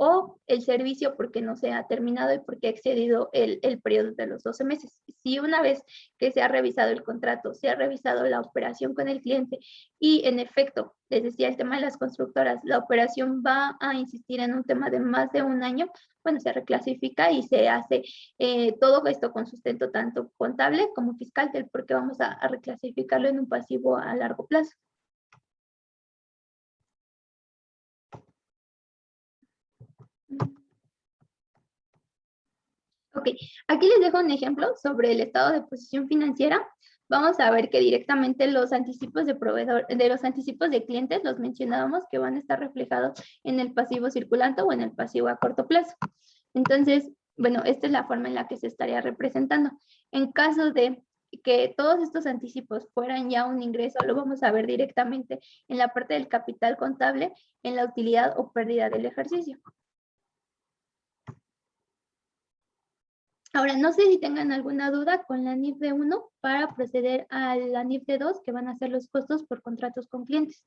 o el servicio porque no se ha terminado y porque ha excedido el periodo de los 12 meses. Si una vez que se ha revisado el contrato, se ha revisado la operación con el cliente y en efecto, les decía el tema de las constructoras, la operación va a insistir en un tema de más de un año, bueno, se reclasifica y se hace todo esto con sustento tanto contable como fiscal del por qué vamos a reclasificarlo en un pasivo a largo plazo. Ok, aquí les dejo un ejemplo sobre el estado de posición financiera. Vamos a ver que directamente los anticipos de proveedor, de los anticipos de clientes, los mencionábamos que van a estar reflejados en el pasivo circulante o en el pasivo a corto plazo. Entonces, bueno, esta es la forma en la que se estaría representando. En caso de que todos estos anticipos fueran ya un ingreso, lo vamos a ver directamente en la parte del capital contable, en la utilidad o pérdida del ejercicio. Ahora, no sé si tengan alguna duda con la NIF de 1 para proceder a la NIF de 2, que van a ser los costos por contratos con clientes.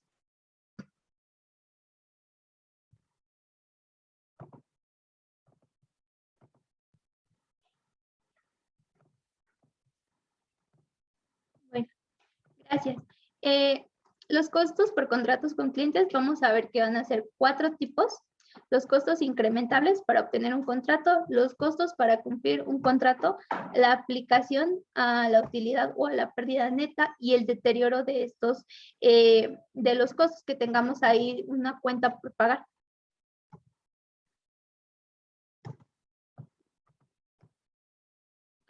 Bueno, gracias. Los costos por contratos con clientes, vamos a ver que van a ser 4 tipos. Los costos incrementables para obtener un contrato, los costos para cumplir un contrato, la aplicación a la utilidad o a la pérdida neta y el deterioro de estos, de los costos que tengamos ahí una cuenta por pagar.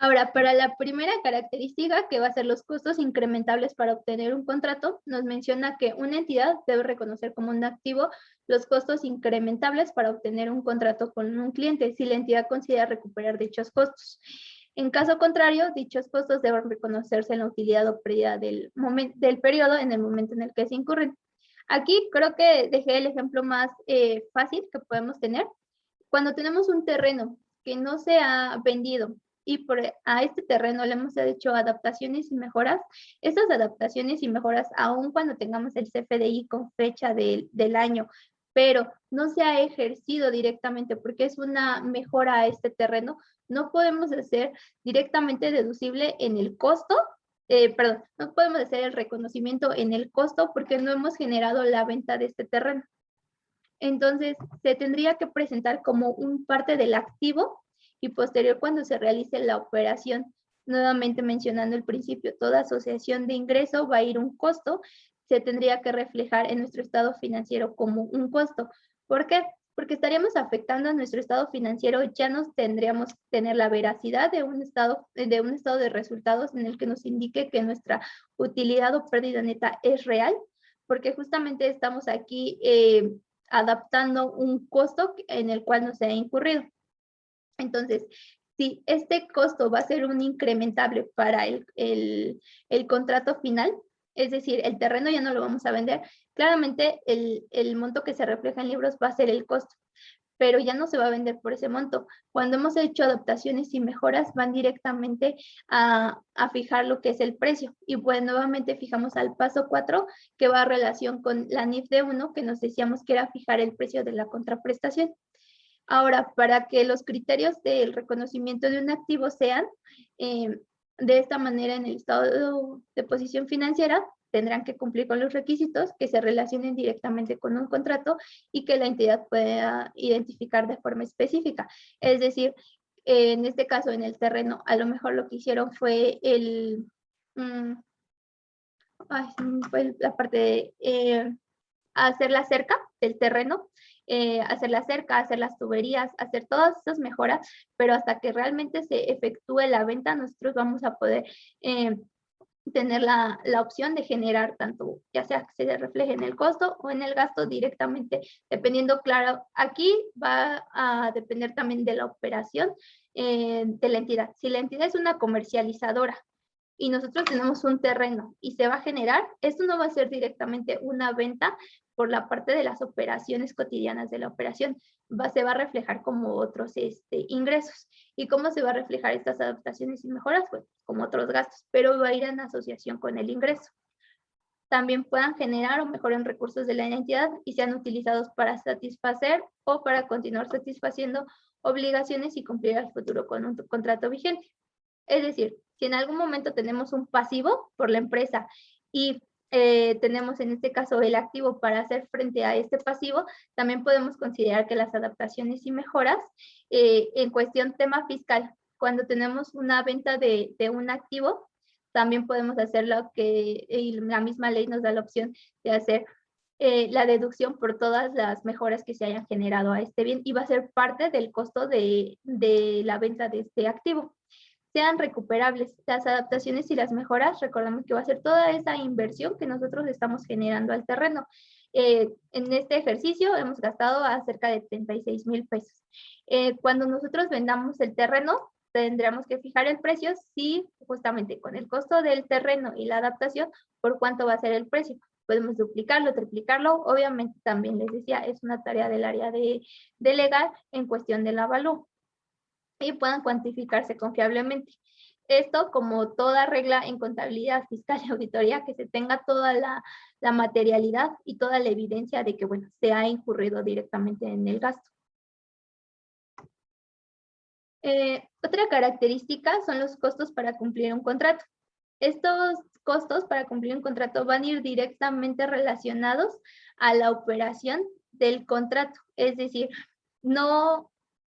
Ahora, para la primera característica, que va a ser los costos incrementables para obtener un contrato, nos menciona que una entidad debe reconocer como un activo los costos incrementables para obtener un contrato con un cliente, si la entidad considera recuperar dichos costos. En caso contrario, dichos costos deben reconocerse en la utilidad o pérdida del periodo en el momento en el que se incurren. Aquí creo que dejé el ejemplo más fácil que podemos tener. Cuando tenemos un terreno que no se ha vendido y a este terreno le hemos hecho adaptaciones y mejoras, estas adaptaciones y mejoras, aun cuando tengamos el CFDI con fecha del año, pero no se ha ejercido directamente porque es una mejora a este terreno, no podemos hacer directamente deducible en el costo, perdón, no podemos hacer el reconocimiento en el costo porque no hemos generado la venta de este terreno. Entonces, se tendría que presentar como un parte del activo y posterior cuando se realice la operación. Nuevamente mencionando el principio, toda asociación de ingreso va a ir un costo, se tendría que reflejar en nuestro estado financiero como un costo. ¿Por qué? Porque estaríamos afectando a nuestro estado financiero, ya nos tendríamos que tener la veracidad de un estado de resultados en el que nos indique que nuestra utilidad o pérdida neta es real, porque justamente estamos aquí adaptando un costo en el cual no se ha incurrido. Entonces, si este costo va a ser un incrementable para el contrato final, es decir, el terreno ya no lo vamos a vender, claramente el monto que se refleja en libros va a ser el costo, pero ya no se va a vender por ese monto. Cuando hemos hecho adaptaciones y mejoras, van directamente a fijar lo que es el precio. Y pues nuevamente fijamos al paso 4, que va a relación con la NIF de 1, que nos decíamos que era fijar el precio de la contraprestación. Ahora, para que los criterios del reconocimiento de un activo sean de esta manera en el estado de posición financiera, tendrán que cumplir con los requisitos que se relacionen directamente con un contrato y que la entidad pueda identificar de forma específica. Es decir, en este caso, en el terreno, a lo mejor lo que hicieron fue fue la parte de hacer la cerca del terreno, hacer la cerca, hacer las tuberías, hacer todas esas mejoras, pero hasta que realmente se efectúe la venta, nosotros vamos a poder tener la opción de generar tanto, ya sea que se refleje en el costo o en el gasto directamente, dependiendo, claro, aquí va a depender también de la operación de la entidad. Si la entidad es una comercializadora y nosotros tenemos un terreno y se va a generar, esto no va a ser directamente una venta por la parte de las operaciones cotidianas de la operación, se va a reflejar como otros ingresos. ¿Y cómo se va a reflejar estas adaptaciones y mejoras? Pues como otros gastos, pero va a ir en asociación con el ingreso. También puedan generar o mejorar recursos de la entidad y sean utilizados para satisfacer o para continuar satisfaciendo obligaciones y cumplir al futuro con un contrato vigente. Es decir, si en algún momento tenemos un pasivo por la empresa y tenemos en este caso el activo para hacer frente a este pasivo, también podemos considerar que las adaptaciones y mejoras en cuestión tema fiscal, cuando tenemos una venta de un activo, también podemos hacer lo que la misma ley nos da la opción de hacer la deducción por todas las mejoras que se hayan generado a este bien y va a ser parte del costo de la venta de este activo. Sean recuperables. Las adaptaciones y las mejoras, recordemos que va a ser toda esa inversión que nosotros estamos generando al terreno. En este ejercicio hemos gastado a cerca de 36,000 pesos. Cuando nosotros vendamos el terreno, tendremos que fijar el precio, sí, justamente con el costo del terreno y la adaptación, por cuánto va a ser el precio. Podemos duplicarlo, triplicarlo, obviamente también les decía, es una tarea del área de legal en cuestión del avalúo y puedan cuantificarse confiablemente. Esto, como toda regla en contabilidad fiscal y auditoría, que se tenga toda la materialidad y toda la evidencia de que, bueno, se ha incurrido directamente en el gasto. Otra característica son los costos para cumplir un contrato. Estos costos para cumplir un contrato van a ir directamente relacionados a la operación del contrato. Es decir, no,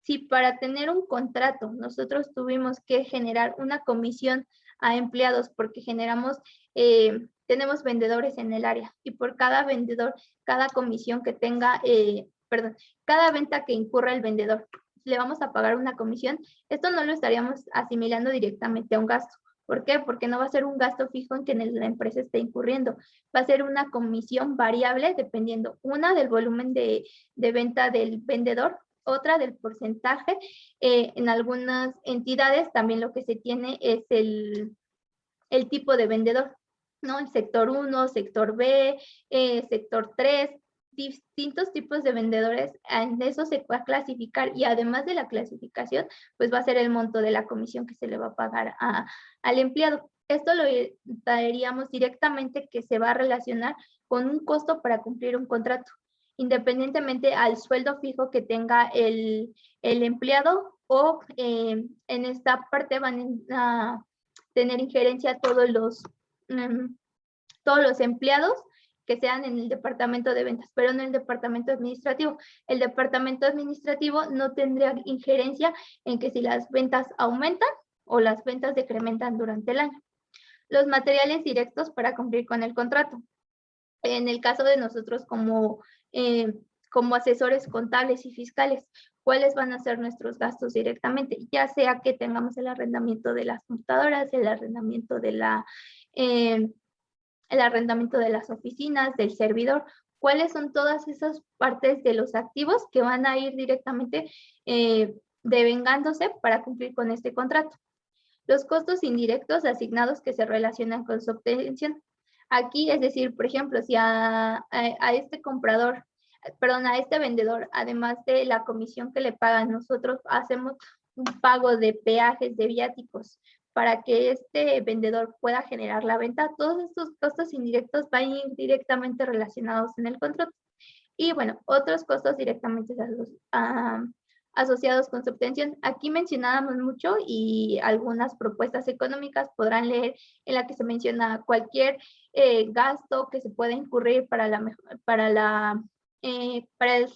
si para tener un contrato nosotros tuvimos que generar una comisión a empleados porque tenemos vendedores en el área y por cada vendedor, cada comisión que tenga, cada venta que incurra el vendedor, le vamos a pagar una comisión, esto no lo estaríamos asimilando directamente a un gasto. ¿Por qué? Porque no va a ser un gasto fijo en que la empresa esté incurriendo. Va a ser una comisión variable dependiendo, una, del volumen de venta del vendedor, otra del porcentaje. En algunas entidades también lo que se tiene es el tipo de vendedor, ¿no? El sector 1, sector B, sector 3, distintos tipos de vendedores, en eso se va a clasificar y además de la clasificación, pues va a ser el monto de la comisión que se le va a pagar al empleado. Esto lo daríamos directamente que se va a relacionar con un costo para cumplir un contrato, independientemente al sueldo fijo que tenga el empleado o en esta parte van a tener injerencia todos los empleados que sean en el departamento de ventas, pero no en el departamento administrativo. El departamento administrativo no tendría injerencia en que si las ventas aumentan o las ventas decrementan durante el año. Los materiales directos para cumplir con el contrato. En el caso de nosotros como asesores contables y fiscales, ¿cuáles van a ser nuestros gastos directamente? Ya sea que tengamos el arrendamiento de las computadoras, el arrendamiento de el arrendamiento de las oficinas, del servidor. ¿Cuáles son todas esas partes de los activos que van a ir directamente devengándose para cumplir con este contrato? Los costos indirectos asignados que se relacionan con su obtención. Aquí, es decir, por ejemplo, si a este comprador, perdón, a este vendedor, además de la comisión que le pagan, nosotros hacemos un pago de peajes, de viáticos, para que este vendedor pueda generar la venta, todos estos costos indirectos van a ir directamente relacionados en el contrato. Y bueno, otros costos directamente asociados con su obtención. Aquí mencionábamos mucho y algunas propuestas económicas podrán leer en la que se menciona cualquier gasto que se pueda incurrir para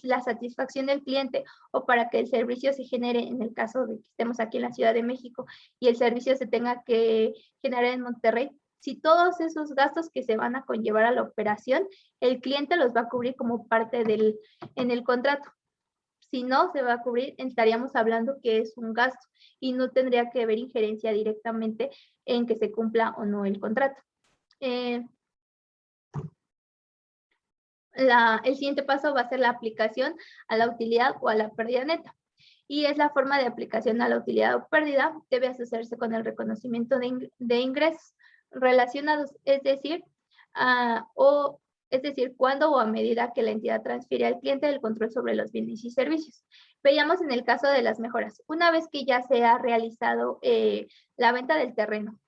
la satisfacción del cliente o para que el servicio se genere, en el caso de que estemos aquí en la Ciudad de México y el servicio se tenga que generar en Monterrey. Si todos esos gastos que se van a conllevar a la operación, el cliente los va a cubrir como parte en el contrato. Si no se va a cubrir, estaríamos hablando que es un gasto y no tendría que haber injerencia directamente en que se cumpla o no el contrato. El siguiente paso va a ser la aplicación a la utilidad o a la pérdida neta. Y es la forma de aplicación a la utilidad o pérdida, debe asociarse con el reconocimiento de ingresos relacionados, es decir, cuando o a medida que la entidad transfiere al cliente el control sobre los bienes y servicios. Veíamos en el caso de las mejoras. Una vez que ya se ha realizado la venta del terreno,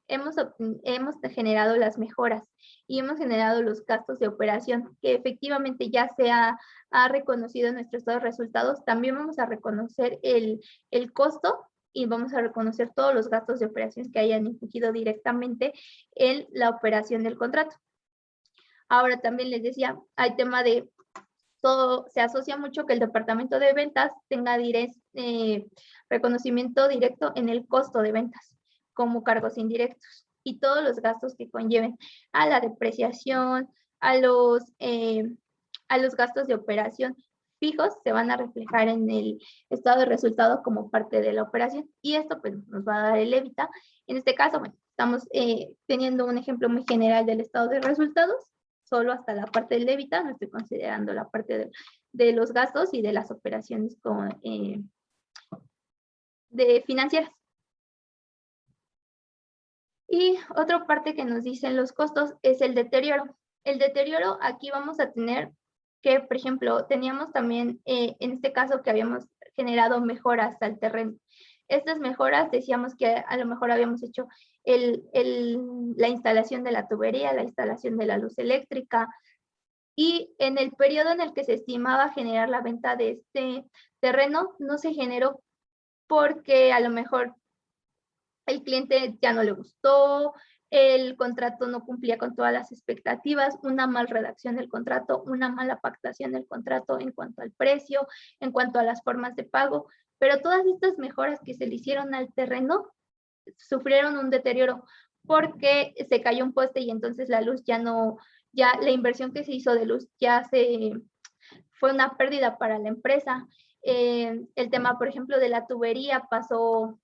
hemos generado las mejoras y hemos generado los gastos de operación que efectivamente ya se ha reconocido en nuestros resultados. También vamos a reconocer el costo y vamos a reconocer todos los gastos de operación que hayan influido directamente en la operación del contrato. Ahora también les decía, hay tema de todo, se asocia mucho que el departamento de ventas tenga reconocimiento directo en el costo de ventas, como cargos indirectos y todos los gastos que conlleven a la depreciación, a los gastos de operación fijos se van a reflejar en el estado de resultado como parte de la operación y esto pues nos va a dar el EBITDA. En este caso, bueno, estamos teniendo un ejemplo muy general del estado de resultados, solo hasta la parte del EBITDA, no estoy considerando la parte de los gastos y de las operaciones de financieras. Y otra parte que nos dicen los costos es el deterioro. El deterioro, aquí vamos a tener que, por ejemplo, teníamos también, en este caso, que habíamos generado mejoras al terreno. Estas mejoras decíamos que a lo mejor habíamos hecho la instalación de la tubería, la instalación de la luz eléctrica, y en el periodo en el que se estimaba generar la venta de este terreno, no se generó porque a lo mejor el cliente ya no le gustó, el contrato no cumplía con todas las expectativas, una mal redacción del contrato, una mala pactación del contrato en cuanto al precio, en cuanto a las formas de pago, pero todas estas mejoras que se le hicieron al terreno sufrieron un deterioro porque se cayó un poste y entonces la luz ya la inversión que se hizo de luz fue una pérdida para la empresa. El tema, por ejemplo, de la tubería pasó,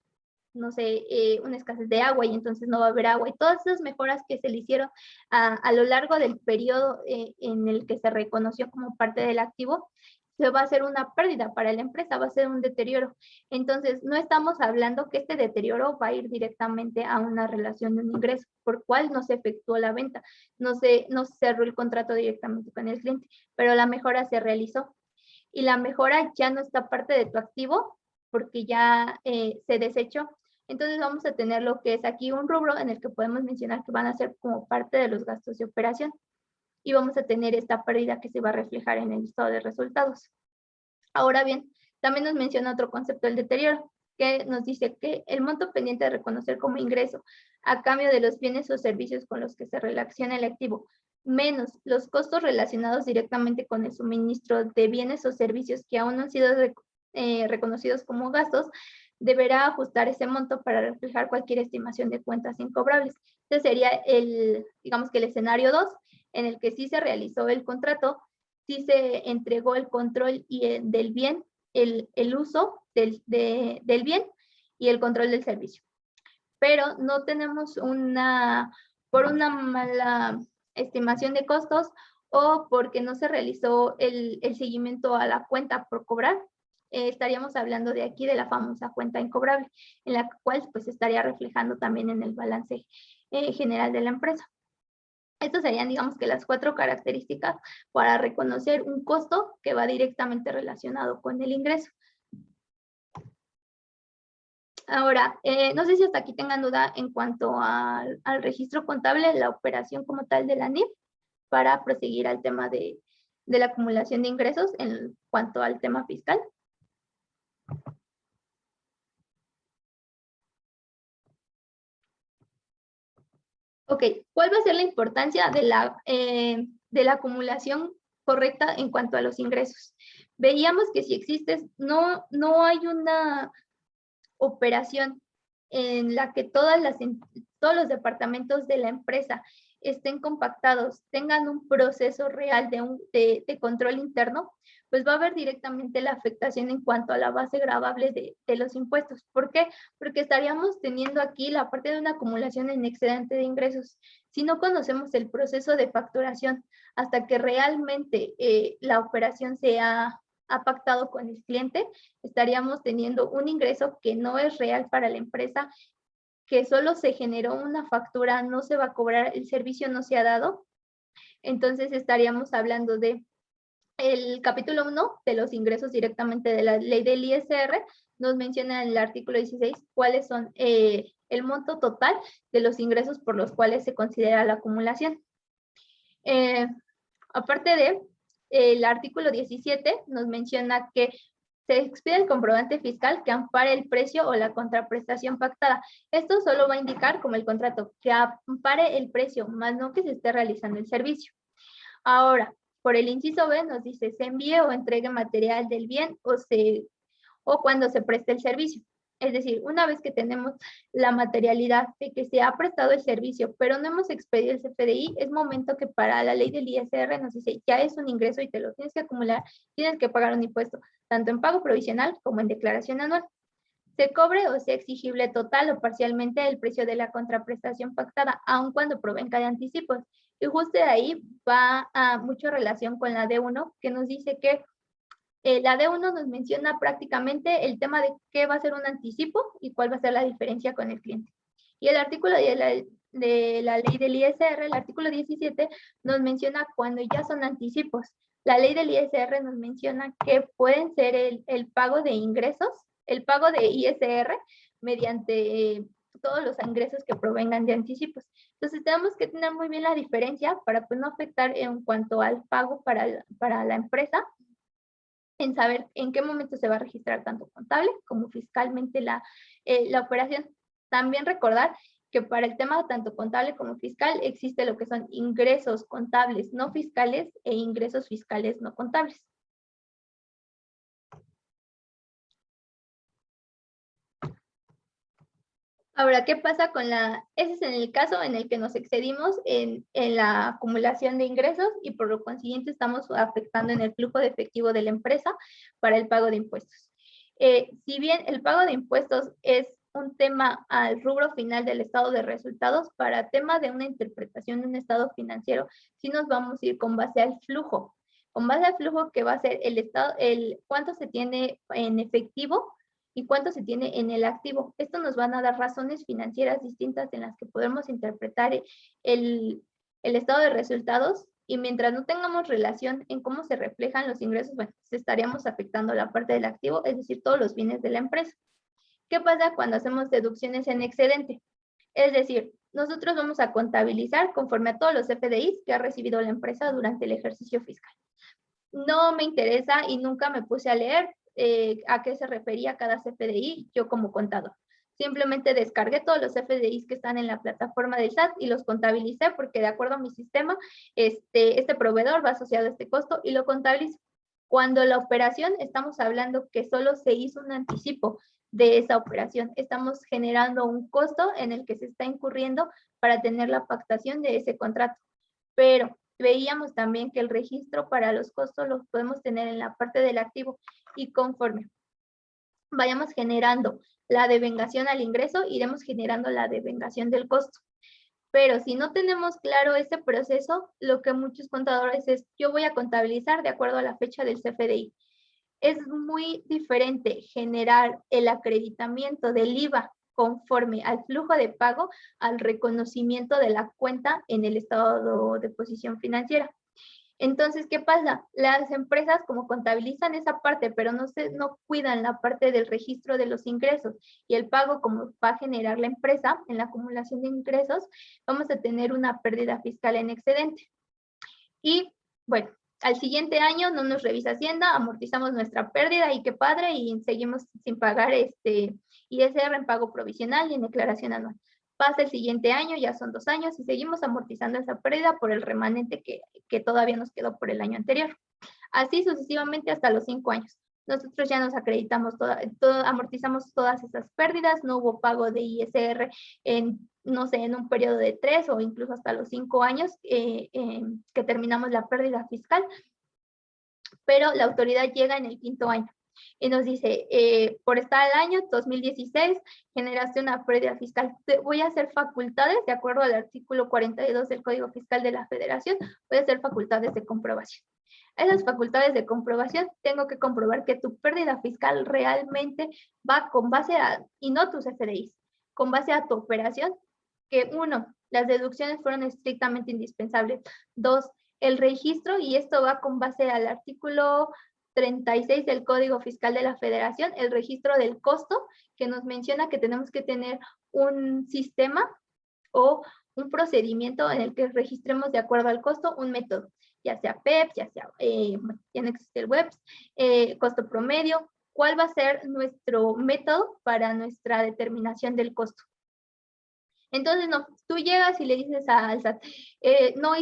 no sé, una escasez de agua y entonces no va a haber agua. Y todas esas mejoras que se le hicieron a lo largo del periodo en el que se reconoció como parte del activo, se va a hacer una pérdida para la empresa, va a ser un deterioro. Entonces, no estamos hablando que este deterioro va a ir directamente a una relación de un ingreso, por cual no se efectuó la venta, no se cerró el contrato directamente con el cliente, pero la mejora se realizó. Y la mejora ya no está parte de tu activo porque ya se desechó. Entonces vamos a tener lo que es aquí un rubro en el que podemos mencionar que van a ser como parte de los gastos de operación. Y vamos a tener esta pérdida que se va a reflejar en el estado de resultados. Ahora bien, también nos menciona otro concepto del deterioro, que nos dice que el monto pendiente de reconocer como ingreso a cambio de los bienes o servicios con los que se relaciona el activo, menos los costos relacionados directamente con el suministro de bienes o servicios que aún no han sido reconocidos como gastos, deberá ajustar ese monto para reflejar cualquier estimación de cuentas incobrables. Este sería digamos que el escenario 2, en el que sí se realizó el contrato, sí se entregó el control del bien, el uso del bien y el control del servicio. Pero no tenemos por una mala estimación de costos o porque no se realizó el seguimiento a la cuenta por cobrar. Estaríamos hablando de aquí de la famosa cuenta incobrable, en la cual pues estaría reflejando también en el balance general de la empresa. Estas serían, digamos que las 4 características para reconocer un costo que va directamente relacionado con el ingreso. Ahora, no sé si hasta aquí tengan duda en cuanto al registro contable, la operación como tal de la NIF, para proseguir al tema de la acumulación de ingresos en cuanto al tema fiscal. Ok, ¿cuál va a ser la importancia de la acumulación correcta en cuanto a los ingresos? Veíamos que si existe, no hay una operación en la que todos los departamentos de la empresa estén compactados, tengan un proceso real de control interno, pues va a haber directamente la afectación en cuanto a la base gravable de los impuestos. ¿Por qué? Porque estaríamos teniendo aquí la parte de una acumulación en excedente de ingresos. Si no conocemos el proceso de facturación hasta que realmente la operación sea ha pactado con el cliente, estaríamos teniendo un ingreso que no es real para la empresa, que solo se generó una factura, no se va a cobrar, el servicio no se ha dado. Entonces estaríamos hablando de el capítulo 1 de los ingresos directamente de la ley del ISR, nos menciona en el artículo 16 cuáles son el monto total de los ingresos por los cuales se considera la acumulación. Aparte de el artículo 17 nos menciona que se expide el comprobante fiscal que ampare el precio o la contraprestación pactada. Esto solo va a indicar, como el contrato, que ampare el precio, más no que se esté realizando el servicio. Ahora, por el inciso B nos dice, se envíe o entregue material del bien o cuando se preste el servicio. Es decir, una vez que tenemos la materialidad de que se ha prestado el servicio, pero no hemos expedido el CFDI, es momento que para la ley del ISR nos dice, ya es un ingreso y te lo tienes que acumular, tienes que pagar un impuesto, tanto en pago provisional como en declaración anual. Se cobre o sea exigible total o parcialmente el precio de la contraprestación pactada, aun cuando provenga de anticipos. Y justo de ahí va a mucha relación con la D1, que nos dice que la D1 nos menciona prácticamente el tema de qué va a ser un anticipo y cuál va a ser la diferencia con el cliente. Y el artículo de la ley del ISR, el artículo 17, nos menciona cuando ya son anticipos. La ley del ISR nos menciona que pueden ser el pago de ingresos, el pago de ISR mediante todos los ingresos que provengan de anticipos. Entonces tenemos que tener muy bien la diferencia para pues, no afectar en cuanto al pago para la empresa, en saber en qué momento se va a registrar tanto contable como fiscalmente la operación. También recordar que para el tema tanto contable como fiscal existe lo que son ingresos contables no fiscales e ingresos fiscales no contables. Ahora, ¿qué pasa con ese es en el caso en el que nos excedimos en la acumulación de ingresos y por lo consiguiente estamos afectando en el flujo de efectivo de la empresa para el pago de impuestos. Si bien el pago de impuestos es un tema al rubro final del estado de resultados, para tema de una interpretación de un estado financiero, sí nos vamos a ir con base al flujo. Con base al flujo que va a ser cuánto se tiene en efectivo y cuánto se tiene en el activo. Esto nos van a dar razones financieras distintas en las que podemos interpretar el estado de resultados y mientras no tengamos relación en cómo se reflejan los ingresos, bueno, estaríamos afectando la parte del activo, es decir, todos los bienes de la empresa. ¿Qué pasa cuando hacemos deducciones en excedente? Es decir, nosotros vamos a contabilizar conforme a todos los FDIs que ha recibido la empresa durante el ejercicio fiscal. No me interesa y nunca me puse a leer a qué se refería cada CFDI yo como contador. Simplemente descargué todos los CFDIs que están en la plataforma del SAT y los contabilicé porque de acuerdo a mi sistema, este proveedor va asociado a este costo y lo contabilizo. Cuando la operación, estamos hablando que solo se hizo un anticipo de esa operación. Estamos generando un costo en el que se está incurriendo para tener la pactación de ese contrato. Pero veíamos también que el registro para los costos los podemos tener en la parte del activo y conforme vayamos generando la devengación al ingreso, iremos generando la devengación del costo. Pero si no tenemos claro este proceso, lo que muchos contadores es, yo voy a contabilizar de acuerdo a la fecha del CFDI. Es muy diferente generar el acreditamiento del IVA conforme al flujo de pago al reconocimiento de la cuenta en el estado de posición financiera. Entonces, ¿qué pasa? Las empresas como contabilizan esa parte, pero no cuidan la parte del registro de los ingresos y el pago como va a generar la empresa en la acumulación de ingresos, vamos a tener una pérdida fiscal en excedente. Y bueno, al siguiente año no nos revisa Hacienda, amortizamos nuestra pérdida y qué padre, y seguimos sin pagar ISR en pago provisional y en declaración anual. Pasa el siguiente año, ya son 2 años y seguimos amortizando esa pérdida por el remanente que todavía nos quedó por el año anterior. Así sucesivamente hasta los 5 años. Nosotros ya nos acreditamos, amortizamos todas esas pérdidas, no hubo pago de ISR no sé, en un periodo de 3 o incluso hasta los 5 años que terminamos la pérdida fiscal, pero la autoridad llega en el 5.º año y nos dice, por estar al año 2016, generaste una pérdida fiscal. Te voy a hacer facultades, de acuerdo al artículo 42 del Código Fiscal de la Federación, voy a hacer facultades de comprobación. Esas facultades de comprobación, tengo que comprobar que tu pérdida fiscal realmente va con base a, y no tus FDIs, con base a tu operación, que 1, las deducciones fueron estrictamente indispensables. 2, el registro, y esto va con base al artículo 36 del Código Fiscal de la Federación, el registro del costo, que nos menciona que tenemos que tener un sistema o un procedimiento en el que registremos de acuerdo al costo un método, ya sea PEP, ya sea, ya no existe el WEBS, costo promedio, cuál va a ser nuestro método para nuestra determinación del costo. Entonces, no, tú llegas y le dices al SAT, no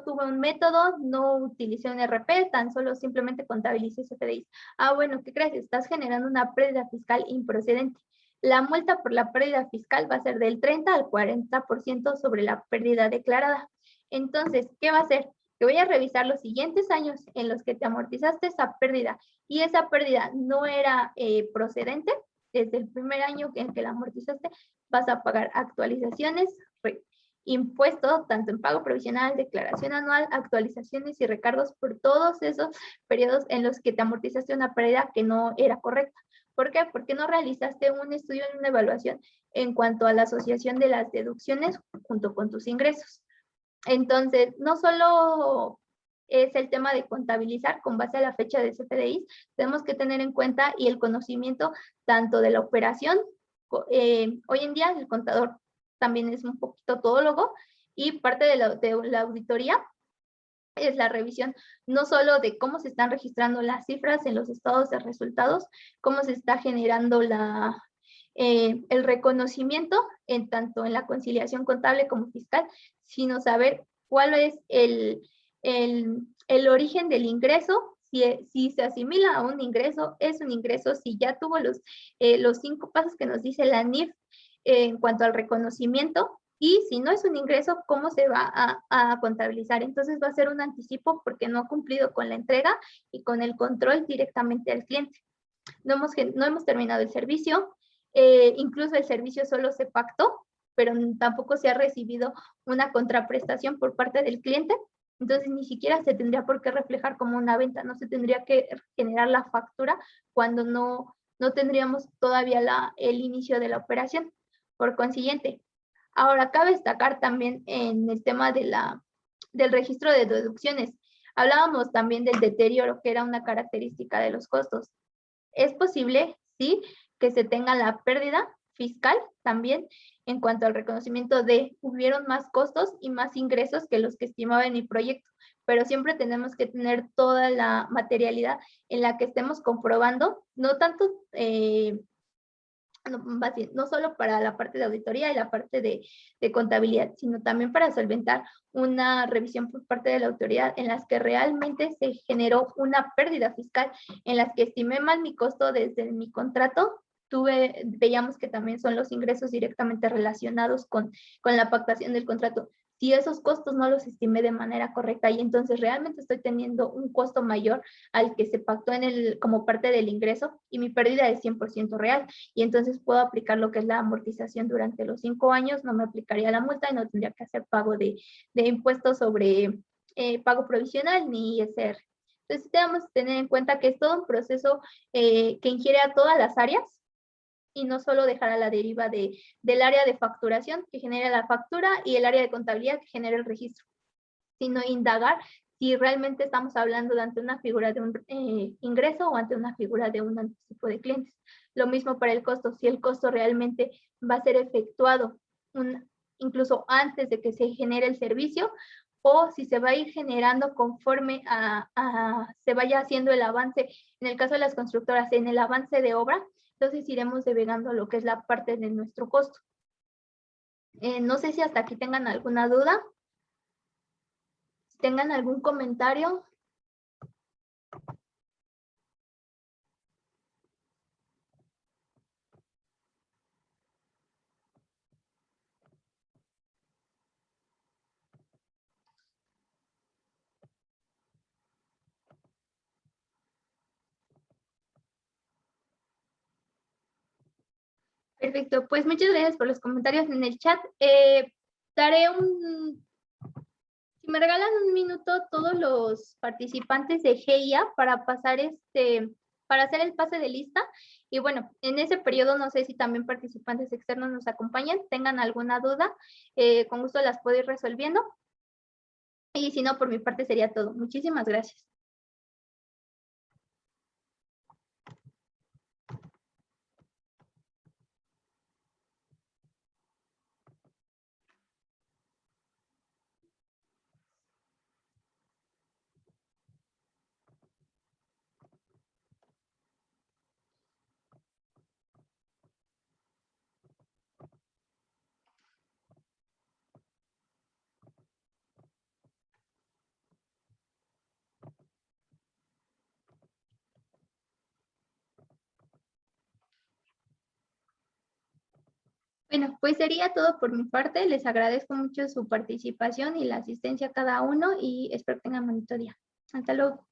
tuve un método, no utilicé un RP, tan solo simplemente contabilicé CFDIs. Ah, bueno, ¿qué crees? Estás generando una pérdida fiscal improcedente. La multa por la pérdida fiscal va a ser del 30 al 40% sobre la pérdida declarada. Entonces, ¿qué va a hacer? Que voy a revisar los siguientes años en los que te amortizaste esa pérdida y esa pérdida no era procedente. Desde el primer año en que la amortizaste, vas a pagar actualizaciones, impuestos, tanto en pago provisional, declaración anual, actualizaciones y recargos por todos esos periodos en los que te amortizaste una pérdida que no era correcta. ¿Por qué? Porque no realizaste un estudio y una evaluación en cuanto a la asociación de las deducciones junto con tus ingresos. Entonces, no solo es el tema de contabilizar con base a la fecha de CFDI, tenemos que tener en cuenta y el conocimiento tanto de la operación. Hoy en día el contador también es un poquito todólogo y parte de la auditoría es la revisión no solo de cómo se están registrando las cifras en los estados de resultados, cómo se está generando el reconocimiento tanto en la conciliación contable como fiscal, sino saber cuál es el origen del ingreso, si se asimila a un ingreso, es un ingreso, si ya tuvo los 5 pasos que nos dice la NIF en cuanto al reconocimiento, y si no es un ingreso, ¿cómo se va a contabilizar? Entonces va a ser un anticipo porque no ha cumplido con la entrega y con el control directamente al cliente. No hemos terminado el servicio, incluso el servicio solo se pactó, pero tampoco se ha recibido una contraprestación por parte del cliente. Entonces ni siquiera se tendría por qué reflejar como una venta, no se tendría que generar la factura cuando no tendríamos todavía el inicio de la operación. Por consiguiente, ahora cabe destacar también en el tema del registro de deducciones. Hablábamos también del deterioro, que era una característica de los costos. Es posible, sí, que se tenga la pérdida fiscal también en cuanto al reconocimiento de hubieron más costos y más ingresos que los que estimaba en mi proyecto, pero siempre tenemos que tener toda la materialidad en la que estemos comprobando, no tanto, no solo para la parte de auditoría y la parte de contabilidad, sino también para solventar una revisión por parte de la autoridad en las que realmente se generó una pérdida fiscal, en las que estimé mal mi costo desde mi contrato. Veíamos que también son los ingresos directamente relacionados con la pactación del contrato. si esos costos no los estimé de manera correcta y entonces realmente estoy teniendo un costo mayor al que se pactó como parte del ingreso y mi pérdida es 100% real y entonces puedo aplicar lo que es la amortización durante los 5 años, no me aplicaría la multa y no tendría que hacer pago de impuestos sobre pago provisional ni ISR. Entonces tenemos que tener en cuenta que es todo un proceso que ingiere a todas las áreas y no solo dejar a la deriva del área de facturación que genera la factura y el área de contabilidad que genera el registro, sino indagar si realmente estamos hablando de ante una figura de un ingreso o ante una figura de un anticipo de clientes. Lo mismo para el costo, si el costo realmente va a ser efectuado incluso antes de que se genere el servicio o si se va a ir generando conforme se vaya haciendo el avance, en el caso de las constructoras, en el avance de obra, entonces iremos delegando lo que es la parte de nuestro costo. No sé si hasta aquí tengan alguna duda. Si tengan algún comentario. Perfecto, pues muchas gracias por los comentarios en el chat. Daré si me regalan un minuto todos los participantes de GIA para pasar para hacer el pase de lista. Y bueno, en ese periodo no sé si también participantes externos nos acompañan, tengan alguna duda, con gusto las puedo ir resolviendo. Y si no, por mi parte sería todo. Muchísimas gracias. Bueno, pues sería todo por mi parte. Les agradezco mucho su participación y la asistencia a cada uno y espero que tengan bonito día. Hasta luego.